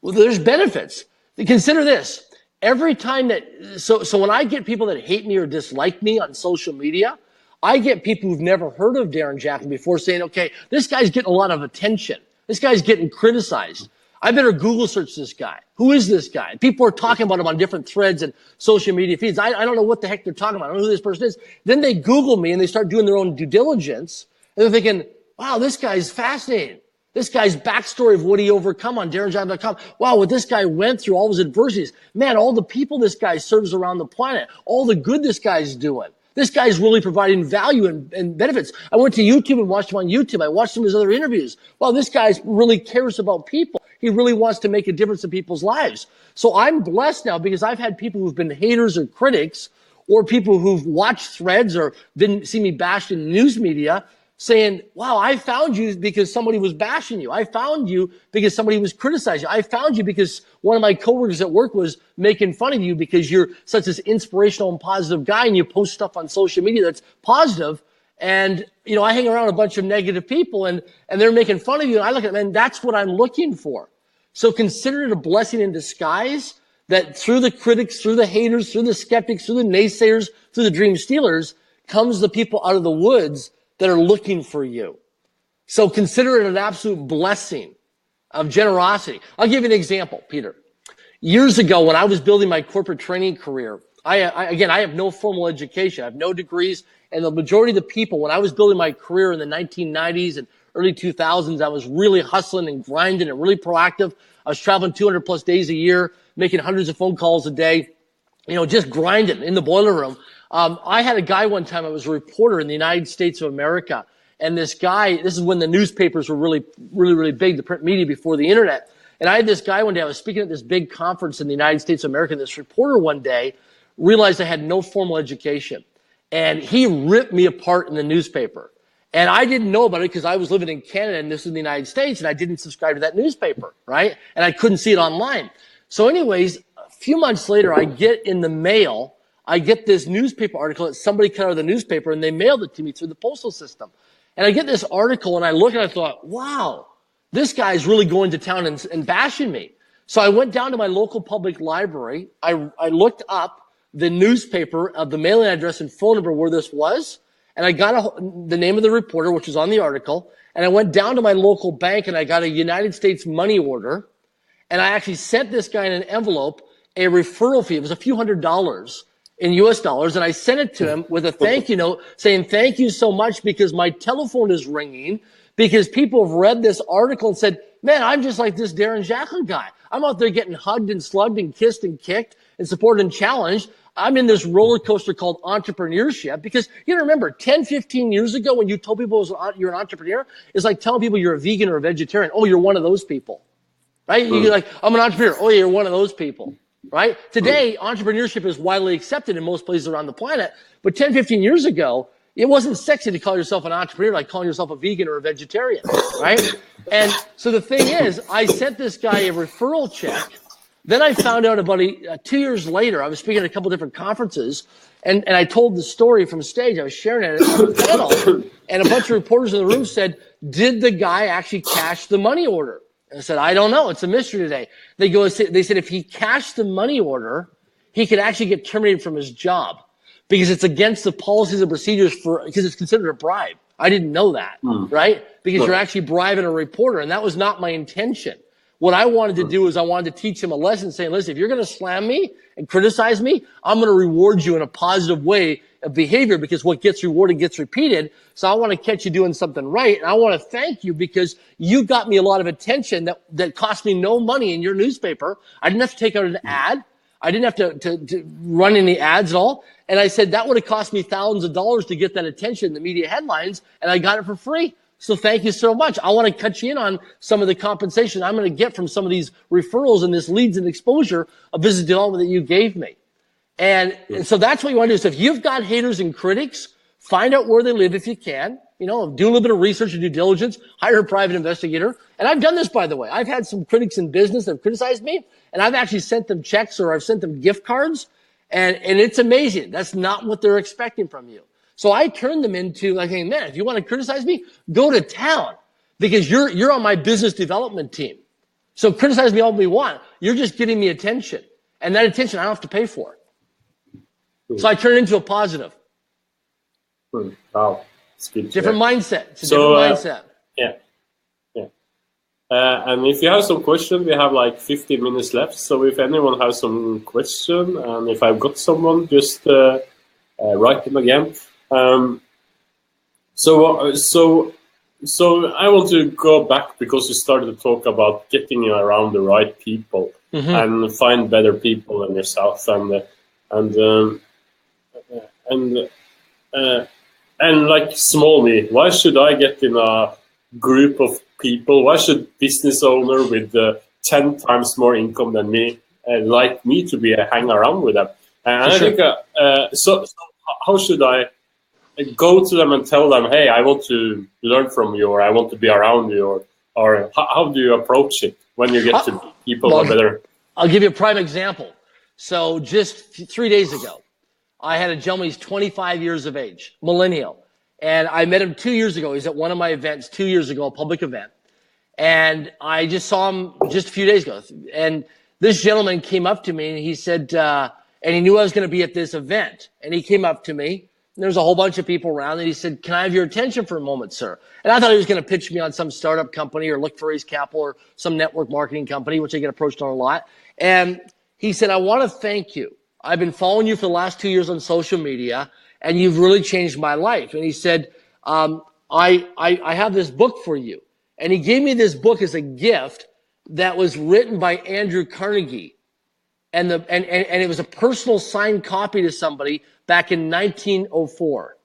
Well, there's benefits. Consider this. Every time so when I get people that hate me or dislike me on social media, I get people who've never heard of Darren Jacklin before saying, okay, this guy's getting a lot of attention. This guy's getting criticized. I better Google search this guy. Who is this guy? People are talking about him on different threads and social media feeds. I don't know what the heck they're talking about. I don't know who this person is. Then they Google me and they start doing their own due diligence. And they're thinking, wow, this guy's fascinating. This guy's backstory of what he overcome on DarrenJacklin.com. Wow, what this guy went through, all his adversities. Man, all the people this guy serves around the planet. All the good this guy's doing. This guy's really providing value and benefits. I went to YouTube and watched him on YouTube. I watched some of his other interviews. Well, this guy really cares about people. He really wants to make a difference in people's lives. So I'm blessed now because I've had people who've been haters or critics or people who've watched threads or didn't see me bashed in news media saying, wow, I found you because somebody was bashing you. I found you because somebody was criticizing you. I found you because one of my coworkers at work was making fun of you because you're such this inspirational and positive guy and you post stuff on social media that's positive. And, you know, I hang around a bunch of negative people and they're making fun of you. And I look at them and that's what I'm looking for. So consider it a blessing in disguise that through the critics, through the haters, through the skeptics, through the naysayers, through the dream stealers comes the people out of the woods that are looking for you. So consider it an absolute blessing of generosity. I'll give you an example, Peter. Years ago, when I was building my corporate training career, I have no formal education. I have no degrees. And the majority of the people, when I was building my career in the 1990s and early 2000s, I was really hustling and grinding and really proactive. I was traveling 200 plus days a year, making hundreds of phone calls a day, you know, just grinding in the boiler room. I had a guy one time, I was a reporter in the United States of America. And this guy, this is when the newspapers were really big, the print media before the internet. And I had this guy one day, I was speaking at this big conference in the United States of America. And this reporter one day realized I had no formal education. And he ripped me apart in the newspaper. And I didn't know about it because I was living in Canada and this is the United States and I didn't subscribe to that newspaper, right? And I couldn't see it online. So anyways, a few months later, I get in the mail, I get this newspaper article that somebody cut out of the newspaper and they mailed it to me through the postal system. And I get this article and I look and I thought, wow, this guy's really going to town and bashing me. So I went down to my local public library. I looked up the newspaper of the mailing address and phone number where this was. And I got the name of the reporter, which was on the article. And I went down to my local bank and I got a United States money order. And I actually sent this guy in an envelope a referral fee. It was a few $100s in US dollars. And I sent it to him with a thank you note saying, thank you so much because my telephone is ringing because people have read this article and said, man, I'm just like this Darren Jacklin guy. I'm out there getting hugged and slugged and kissed and kicked and supported and challenged. I'm in this roller coaster called entrepreneurship because you know, remember 10, 15 years ago when you told people you're an entrepreneur, it's like telling people you're a vegan or a vegetarian. Oh, you're one of those people, right? You're like, I'm an entrepreneur. Oh, you're one of those people, right? Today, entrepreneurship is widely accepted in most places around the planet. But 10, 15 years ago, it wasn't sexy to call yourself an entrepreneur like calling yourself a vegan or a vegetarian, right? And so the thing is, I sent this guy a referral check. Then I found out about 2 years later, I was speaking at a couple different conferences, and I told the story from stage. I was sharing it on the panel, and a bunch of reporters in the room said, did the guy actually cash the money order? And I said, I don't know. It's a mystery today. They said if he cashed the money order, he could actually get terminated from his job because it's against the policies and procedures because it's considered a bribe. I didn't know that, right? Because you're actually bribing a reporter, and that was not my intention. What I wanted to do is I wanted to teach him a lesson saying, listen, if you're going to slam me and criticize me, I'm going to reward you in a positive way of behavior because what gets rewarded gets repeated. So I want to catch you doing something right. And I want to thank you because you got me a lot of attention that cost me no money in your newspaper. I didn't have to take out an ad. I didn't have to run any ads at all. And I said that would have cost me thousands of dollars to get that attention in the media headlines. And I got it for free. So thank you so much. I want to cut you in on some of the compensation I'm going to get from some of these referrals and this leads and exposure of business development that you gave me. And so that's what you want to do. So if you've got haters and critics, find out where they live if you can. You know, do a little bit of research and due diligence, hire a private investigator. And I've done this, by the way. I've had some critics in business that have criticized me, and I've actually sent them checks or I've sent them gift cards. And it's amazing. That's not what they're expecting from you. So I turned them into like, hey, man, if you want to criticize me, go to town because you're on my business development team. So criticize me all we want. You're just getting me attention. And that attention I don't have to pay for. So I turn it into a positive. Wow. It's good. Different mindset. It's a different mindset. Yeah. And if you have some questions, we have like 15 minutes left. So if anyone has some question, and if I've got someone, just write them again. So I want to go back because you started to talk about getting around the right people and find better people than yourself, and like small me. Why should I get in a group of people? Why should business owner with 10 times more income than me like me to be hang around with them? And I think so how should I go to them and tell them, hey, I want to learn from you, or I want to be around you, or how do you approach it when you get to people who are better? I'll give you a prime example. So just 3 days ago, I had a gentleman, he's 25 years of age, millennial. And I met him 2 years ago. He's at one of my events 2 years ago, a public event. And I just saw him just a few days ago. And this gentleman came up to me and he said, and he knew I was going to be at this event. And he came up to me. And there was a whole bunch of people around. And he said, can I have your attention for a moment, sir? And I thought he was going to pitch me on some startup company or look for raise capital or some network marketing company, which I get approached on a lot. And he said, I want to thank you. I've been following you for the last 2 years on social media, and you've really changed my life. And he said, I have this book for you. And he gave me this book as a gift that was written by Andrew Carnegie. And it was a personal signed copy to somebody back in 1904.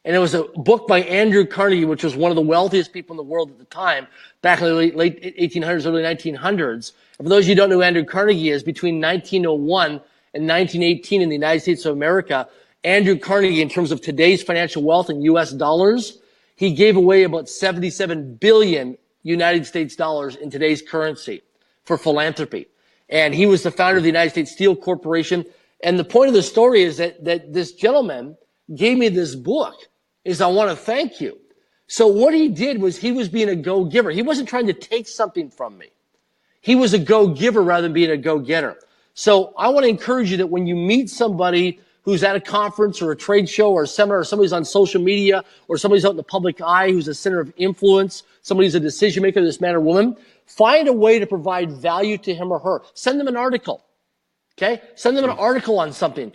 And it was a book by Andrew Carnegie, which was one of the wealthiest people in the world at the time, back in the late 1800s, early 1900s. And for those of you who don't know who Andrew Carnegie is, between 1901 and 1918 in the United States of America, Andrew Carnegie, in terms of today's financial wealth in U.S. dollars, he gave away about 77 billion United States dollars in today's currency for philanthropy. And he was the founder of the United States Steel Corporation. And the point of the story is that this gentleman gave me this book, is I want to thank you. So what he did was he was being a go-giver. He wasn't trying to take something from me. He was a go-giver rather than being a go-getter. So I want to encourage you that when you meet somebody who's at a conference or a trade show or a seminar, or somebody's on social media, or somebody's out in the public eye who's a center of influence, somebody's a decision maker, this man or woman, find a way to provide value to him or her. Send them an article. Okay? Send them an article on something,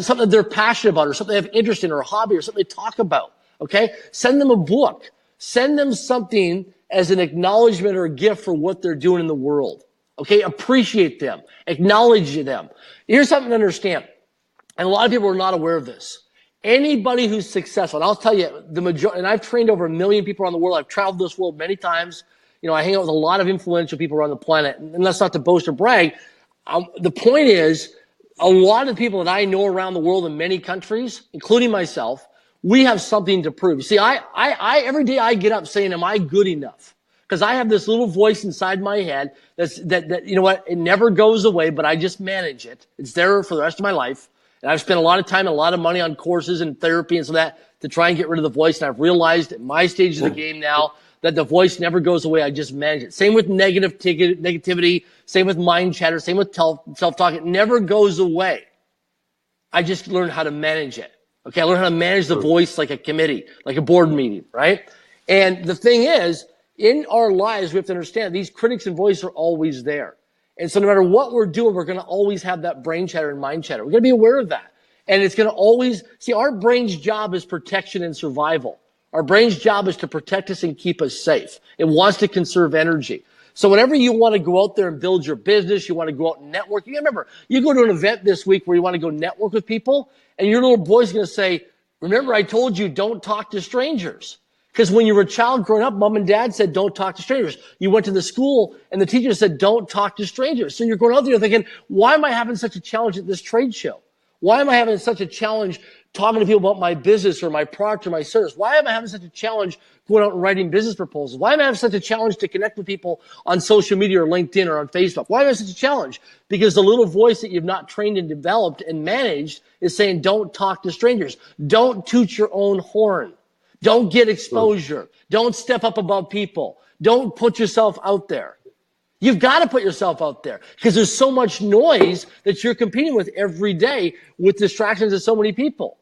something they're passionate about, or something they have interest in, or a hobby, or something they talk about. Okay? Send them a book. Send them something as an acknowledgement or a gift for what they're doing in the world. Okay? Appreciate them. Acknowledge them. Here's something to understand. And a lot of people are not aware of this. Anybody who's successful, and I'll tell you, the majority, and I've trained over 1 million people around the world. I've traveled this world many times. You know, I hang out with a lot of influential people around the planet. And that's not to boast or brag. The point is, a lot of the people that I know around the world in many countries, including myself, we have something to prove. See, I every day I get up saying, am I good enough? Because I have this little voice inside my head that, you know what, it never goes away, but I just manage it. It's there for the rest of my life. And I've spent a lot of time and a lot of money on courses and therapy and so that to try and get rid of the voice. And I've realized at my stage of the game now that the voice never goes away. I just manage it. Same with negativity. Same with mind chatter. Same with self-talk. It never goes away. I just learned how to manage it. Okay. I learned how to manage the voice like a committee, like a board meeting, right? And the thing is, in our lives, we have to understand these critics and voice are always there. And so no matter what we're doing, we're going to always have that brain chatter and mind chatter. We're going to be aware of that. And it's going to always, see, our brain's job is protection and survival. Our brain's job is to protect us and keep us safe. It wants to conserve energy. So whenever you want to go out there and build your business, you want to go out and network. You remember, you go to an event this week where you want to go network with people, and your little boy's going to say, remember I told you don't talk to strangers. Because when you were a child growing up, mom and dad said, don't talk to strangers. You went to the school and the teacher said, don't talk to strangers. So you're going out there thinking, why am I having such a challenge at this trade show? Why am I having such a challenge talking to people about my business or my product or my service? Why am I having such a challenge going out and writing business proposals? Why am I having such a challenge to connect with people on social media or LinkedIn or on Facebook? Why am I having such a challenge? Because the little voice that you've not trained and developed and managed is saying, don't talk to strangers. Don't toot your own horn. Don't get exposure. Don't step up above people. Don't put yourself out there. You've got to put yourself out there because there's so much noise that you're competing with every day with distractions of so many people.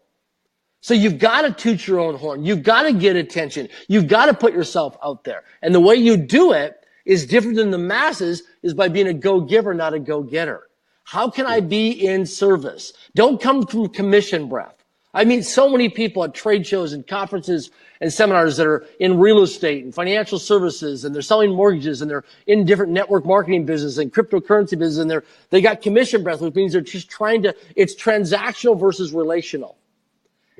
So you've got to toot your own horn. You've got to get attention. You've got to put yourself out there. And the way you do it is different than the masses is by being a go-giver, not a go-getter. How can I be in service? Don't come from commission breath. I meet so many people at trade shows and conferences and seminars that are in real estate and financial services, and they're selling mortgages, and they're in different network marketing business and cryptocurrency business, and they got commission breath, which means they're just it's transactional versus relational.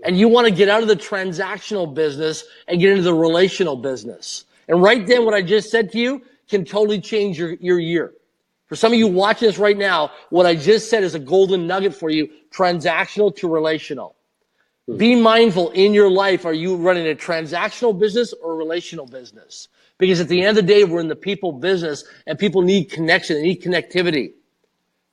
And you want to get out of the transactional business and get into the relational business. And right then, what I just said to you can totally change your year. For some of you watching this right now, what I just said is a golden nugget for you, transactional to relational. Be mindful in your life, are you running a transactional business or a relational business? Because at the end of the day, we're in the people business and people need connection, they need connectivity.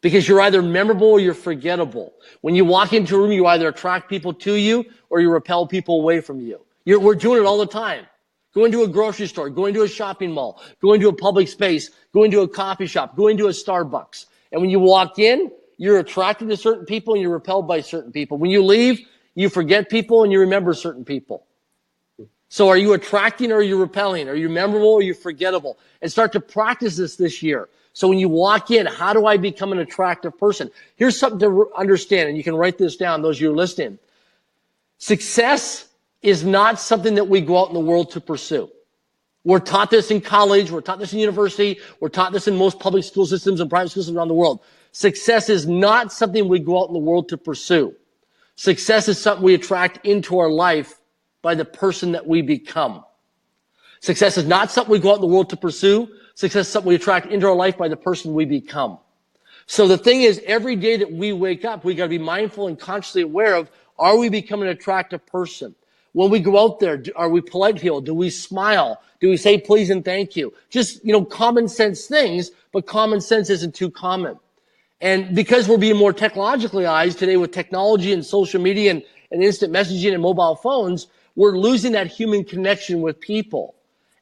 Because you're either memorable or you're forgettable. When you walk into a room, you either attract people to you or you repel people away from you. We're doing it all the time. Go into a grocery store, go into a shopping mall, go into a public space, go into a coffee shop, go into a Starbucks. And when you walk in, you're attracted to certain people and you're repelled by certain people. When you leave, you forget people and you remember certain people. So are you attracting or are you repelling? Are you memorable or are you forgettable? And start to practice this year. So when you walk in, how do I become an attractive person? Here's something to understand, and you can write this down, those of you who are listening. Success is not something that we go out in the world to pursue. We're taught this in college, we're taught this in university, we're taught this in most public school systems and private school systems around the world. Success is not something we go out in the world to pursue. Success is something we attract into our life by the person that we become. Success is not something we go out in the world to pursue. Success is something we attract into our life by the person we become. So the thing is, every day that we wake up, we got to be mindful and consciously aware of, are we becoming an attractive person? When we go out there, are we polite to people? Do we smile? Do we say please and thank you? Just, common sense things, but common sense isn't too common. And because we're being more technologicalized today with technology and social media and instant messaging and mobile phones, we're losing that human connection with people.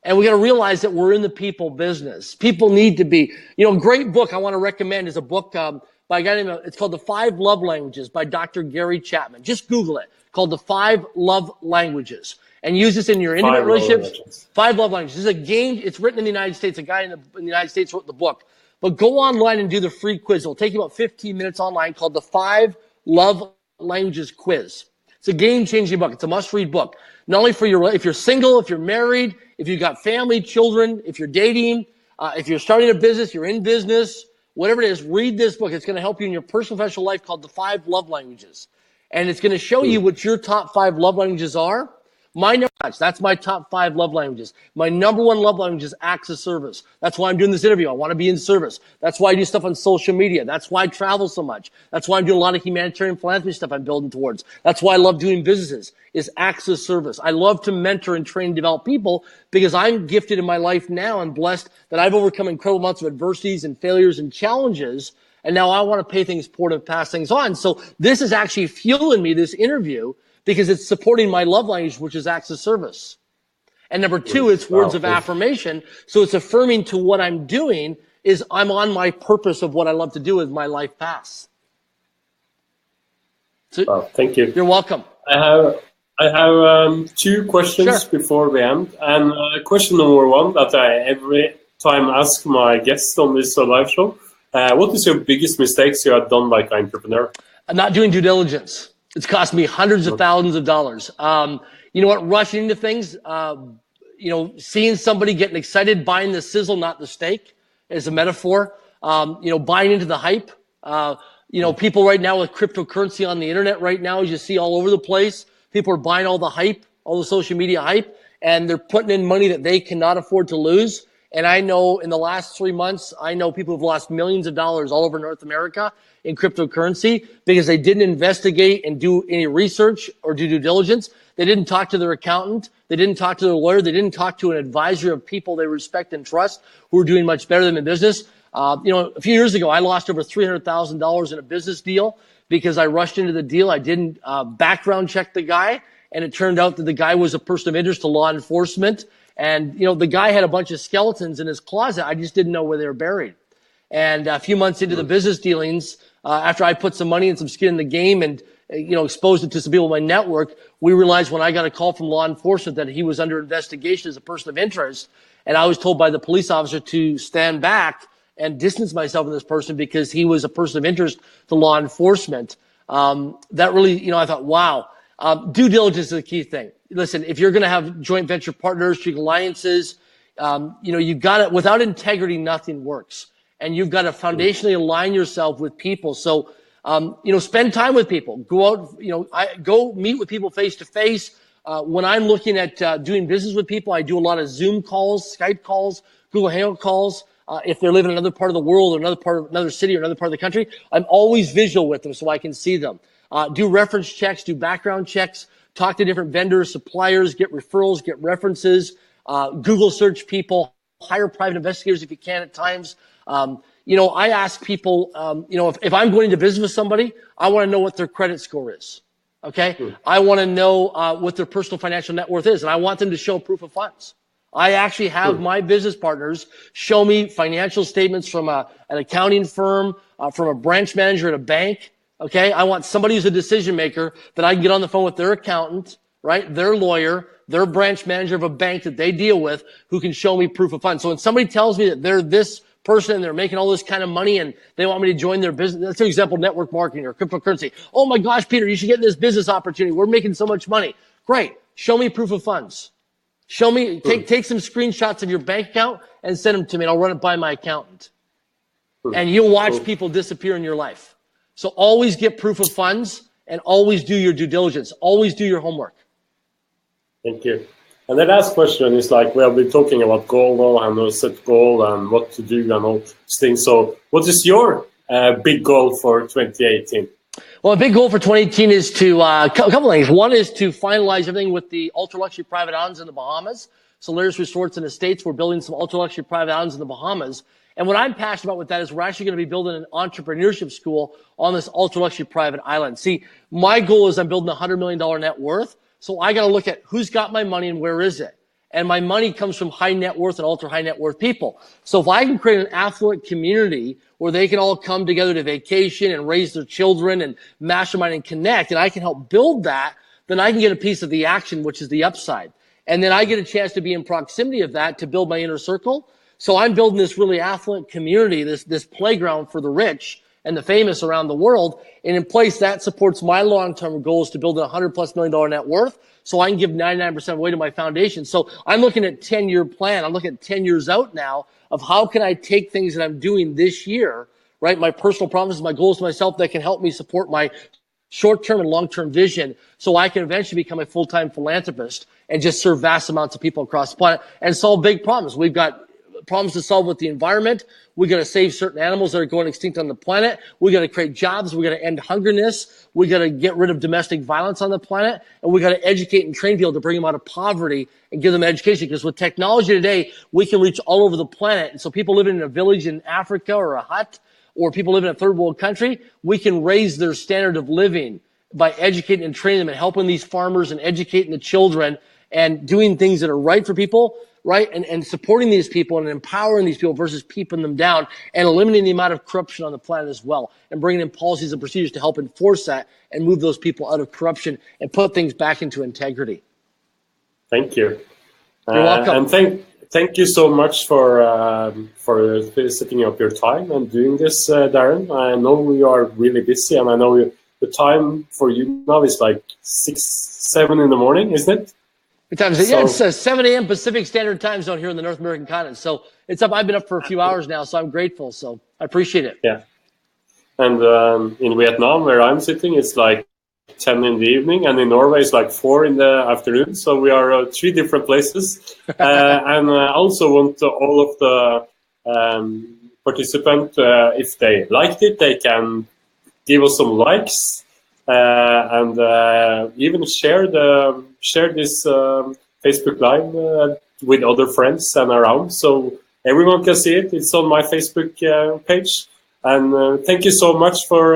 And we got to realize that we're in the people business. People need to be, a great book I want to recommend is a book by a guy named, it's called The 5 Love Languages by Dr. Gary Chapman. Just Google it, called The 5 Love Languages. And use this in your intimate relationships. 5 Love Languages. This is a game, it's written in the United States. A guy in the United States wrote the book. But go online and do the free quiz. It'll take you about 15 minutes online called The 5 Love Languages Quiz. It's a game-changing book. It's a must-read book. Not only for if you're single, if you're married, if you've got family, children, if you're dating, if you're starting a business, you're in business, whatever it is, read this book. It's going to help you in your personal professional life called The 5 Love Languages. And it's going to show you what your top 5 love languages are. That's my top 5 love languages. My number 1 love language is acts of service. That's why I'm doing this interview. I want to be in service. That's why I do stuff on social media. That's why I travel so much. That's why I'm doing a lot of humanitarian philanthropy stuff I'm building towards. That's why I love doing businesses, is acts of service. I love to mentor and train and develop people because I'm gifted in my life now and blessed that I've overcome incredible amounts of adversities and failures and challenges. And now I want to pay things forward and pass things on. So this is actually fueling me, this interview, because it's supporting my love language, which is acts of service. And number 2, it's words of affirmation. So it's affirming to what I'm doing is I'm on my purpose of what I love to do with my life path. So, thank you. You're welcome. I have 2 questions before we end. And question number 1 that I every time ask my guests on this live show, what is your biggest mistakes you have done like an entrepreneur? Not doing due diligence. It's cost me hundreds of thousands of dollars. You know what? Rushing into things, seeing somebody getting excited, buying the sizzle, not the steak, is a metaphor. Buying into the hype. People right now with cryptocurrency on the internet right now, as you see all over the place, people are buying all the hype, all the social media hype, and they're putting in money that they cannot afford to lose. And I know in the last 3 months, I know people who've lost millions of dollars all over North America in cryptocurrency because they didn't investigate and do any research or do due diligence. They didn't talk to their accountant. They didn't talk to their lawyer. They didn't talk to an advisor of people they respect and trust who are doing much better than in business. A few years ago, I lost over $300,000 in a business deal because I rushed into the deal. I didn't background check the guy, and it turned out that the guy was a person of interest to law enforcement. And, the guy had a bunch of skeletons in his closet. I just didn't know where they were buried. And a few months into the business dealings, after I put some money and some skin in the game and, exposed it to some people in my network, we realized when I got a call from law enforcement that he was under investigation as a person of interest. And I was told by the police officer to stand back and distance myself from this person because he was a person of interest to law enforcement. That really, I thought, wow. Due diligence is a key thing. Listen, if you're going to have joint venture partners, strategic alliances, you've got to, without integrity, nothing works. And you've got to foundationally align yourself with people. So, spend time with people. Go out, go meet with people face to face. When I'm looking at doing business with people, I do a lot of Zoom calls, Skype calls, Google Hangout calls. If they live in another part of the world or another city or another part of the country, I'm always visual with them so I can see them. Do reference checks, do background checks, talk to different vendors, suppliers, get referrals, get references, Google search people, hire private investigators if you can at times. I ask people, if I'm going into business with somebody, I want to know what their credit score is. Okay. I want to know what their personal financial net worth is, and I want them to show proof of funds. I actually have my business partners show me financial statements from an accounting firm, from a branch manager at a bank. Okay. I want somebody who's a decision maker that I can get on the phone with their accountant, right? Their lawyer, their branch manager of a bank that they deal with who can show me proof of funds. So when somebody tells me that they're this person and they're making all this kind of money and they want me to join their business, that's for example, network marketing or cryptocurrency. Oh my gosh, Peter, you should get this business opportunity. We're making so much money. Great. Show me proof of funds. Show me, take some screenshots of your bank account and send them to me and I'll run it by my accountant. And you'll watch people disappear in your life. So always get proof of funds and always do your due diligence. Always do your homework. Thank you. And the last question is like, we have been talking about goal now and set goal and what to do and all these things. So what is your big goal for 2018? Well, a big goal for 2018 is to, a couple of things. One is to finalize everything with the ultra-luxury private islands in the Bahamas. Solaris Resorts and Estates, we're building some ultra-luxury private islands in the Bahamas. And what I'm passionate about with that is we're actually going to be building an entrepreneurship school on this ultra-luxury private island. See, my goal is I'm building a $100 million net worth. So I got to look at who's got my money and where is it? And my money comes from high net worth and ultra high net worth people. So if I can create an affluent community where they can all come together to vacation and raise their children and mastermind and connect, and I can help build that, then I can get a piece of the action, which is the upside. And then I get a chance to be in proximity of that to build my inner circle. So I'm building this really affluent community, this playground for the rich and the famous around the world. And in place, that supports my long-term goals to build a $100+ million net worth so I can give 99% away to my foundation. So I'm looking at 10-year plan. I'm looking at 10 years out now of how can I take things that I'm doing this year, right? My personal promises, my goals to myself that can help me support my short-term and long-term vision so I can eventually become a full-time philanthropist and just serve vast amounts of people across the planet and solve big problems. We've got problems to solve with the environment. We got to save certain animals that are going extinct on the planet. We got to create jobs. We got to end hungerness. We got to get rid of domestic violence on the planet. And we got to educate and train people to bring them out of poverty and give them education. Because with technology today, we can reach all over the planet. And so people living in a village in Africa or a hut, or people living in a third world country, we can raise their standard of living by educating and training them and helping these farmers and educating the children and doing things that are right for people. Right? And supporting these people and empowering these people versus keeping them down and eliminating the amount of corruption on the planet as well and bringing in policies and procedures to help enforce that and move those people out of corruption and put things back into integrity. Thank you. You're welcome. And thank you so much for setting up your time and doing this, Darren. I know you are really busy and I know the time for you now is like 6, 7 in the morning, isn't it? It's 7 a.m. Pacific Standard Time Zone here in the North American continent. So it's up. I've been up for a few hours now, so I'm grateful. So I appreciate it. Yeah. And in Vietnam, where I'm sitting, it's like 10 in the evening, and in Norway it's like 4 in the afternoon. So we are 3 different places. And I also want all of the participants, if they liked it, they can give us some likes and even share this Facebook Live with other friends and around, so everyone can see it. It's on my Facebook page. And thank you so much for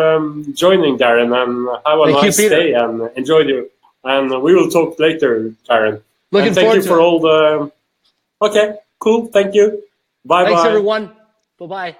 joining, Darren, and have a nice day and enjoy you. And we will talk later, Darren. Looking and thank forward you for all the. Okay, cool. Thank you. Bye. Thanks, everyone. Bye-bye.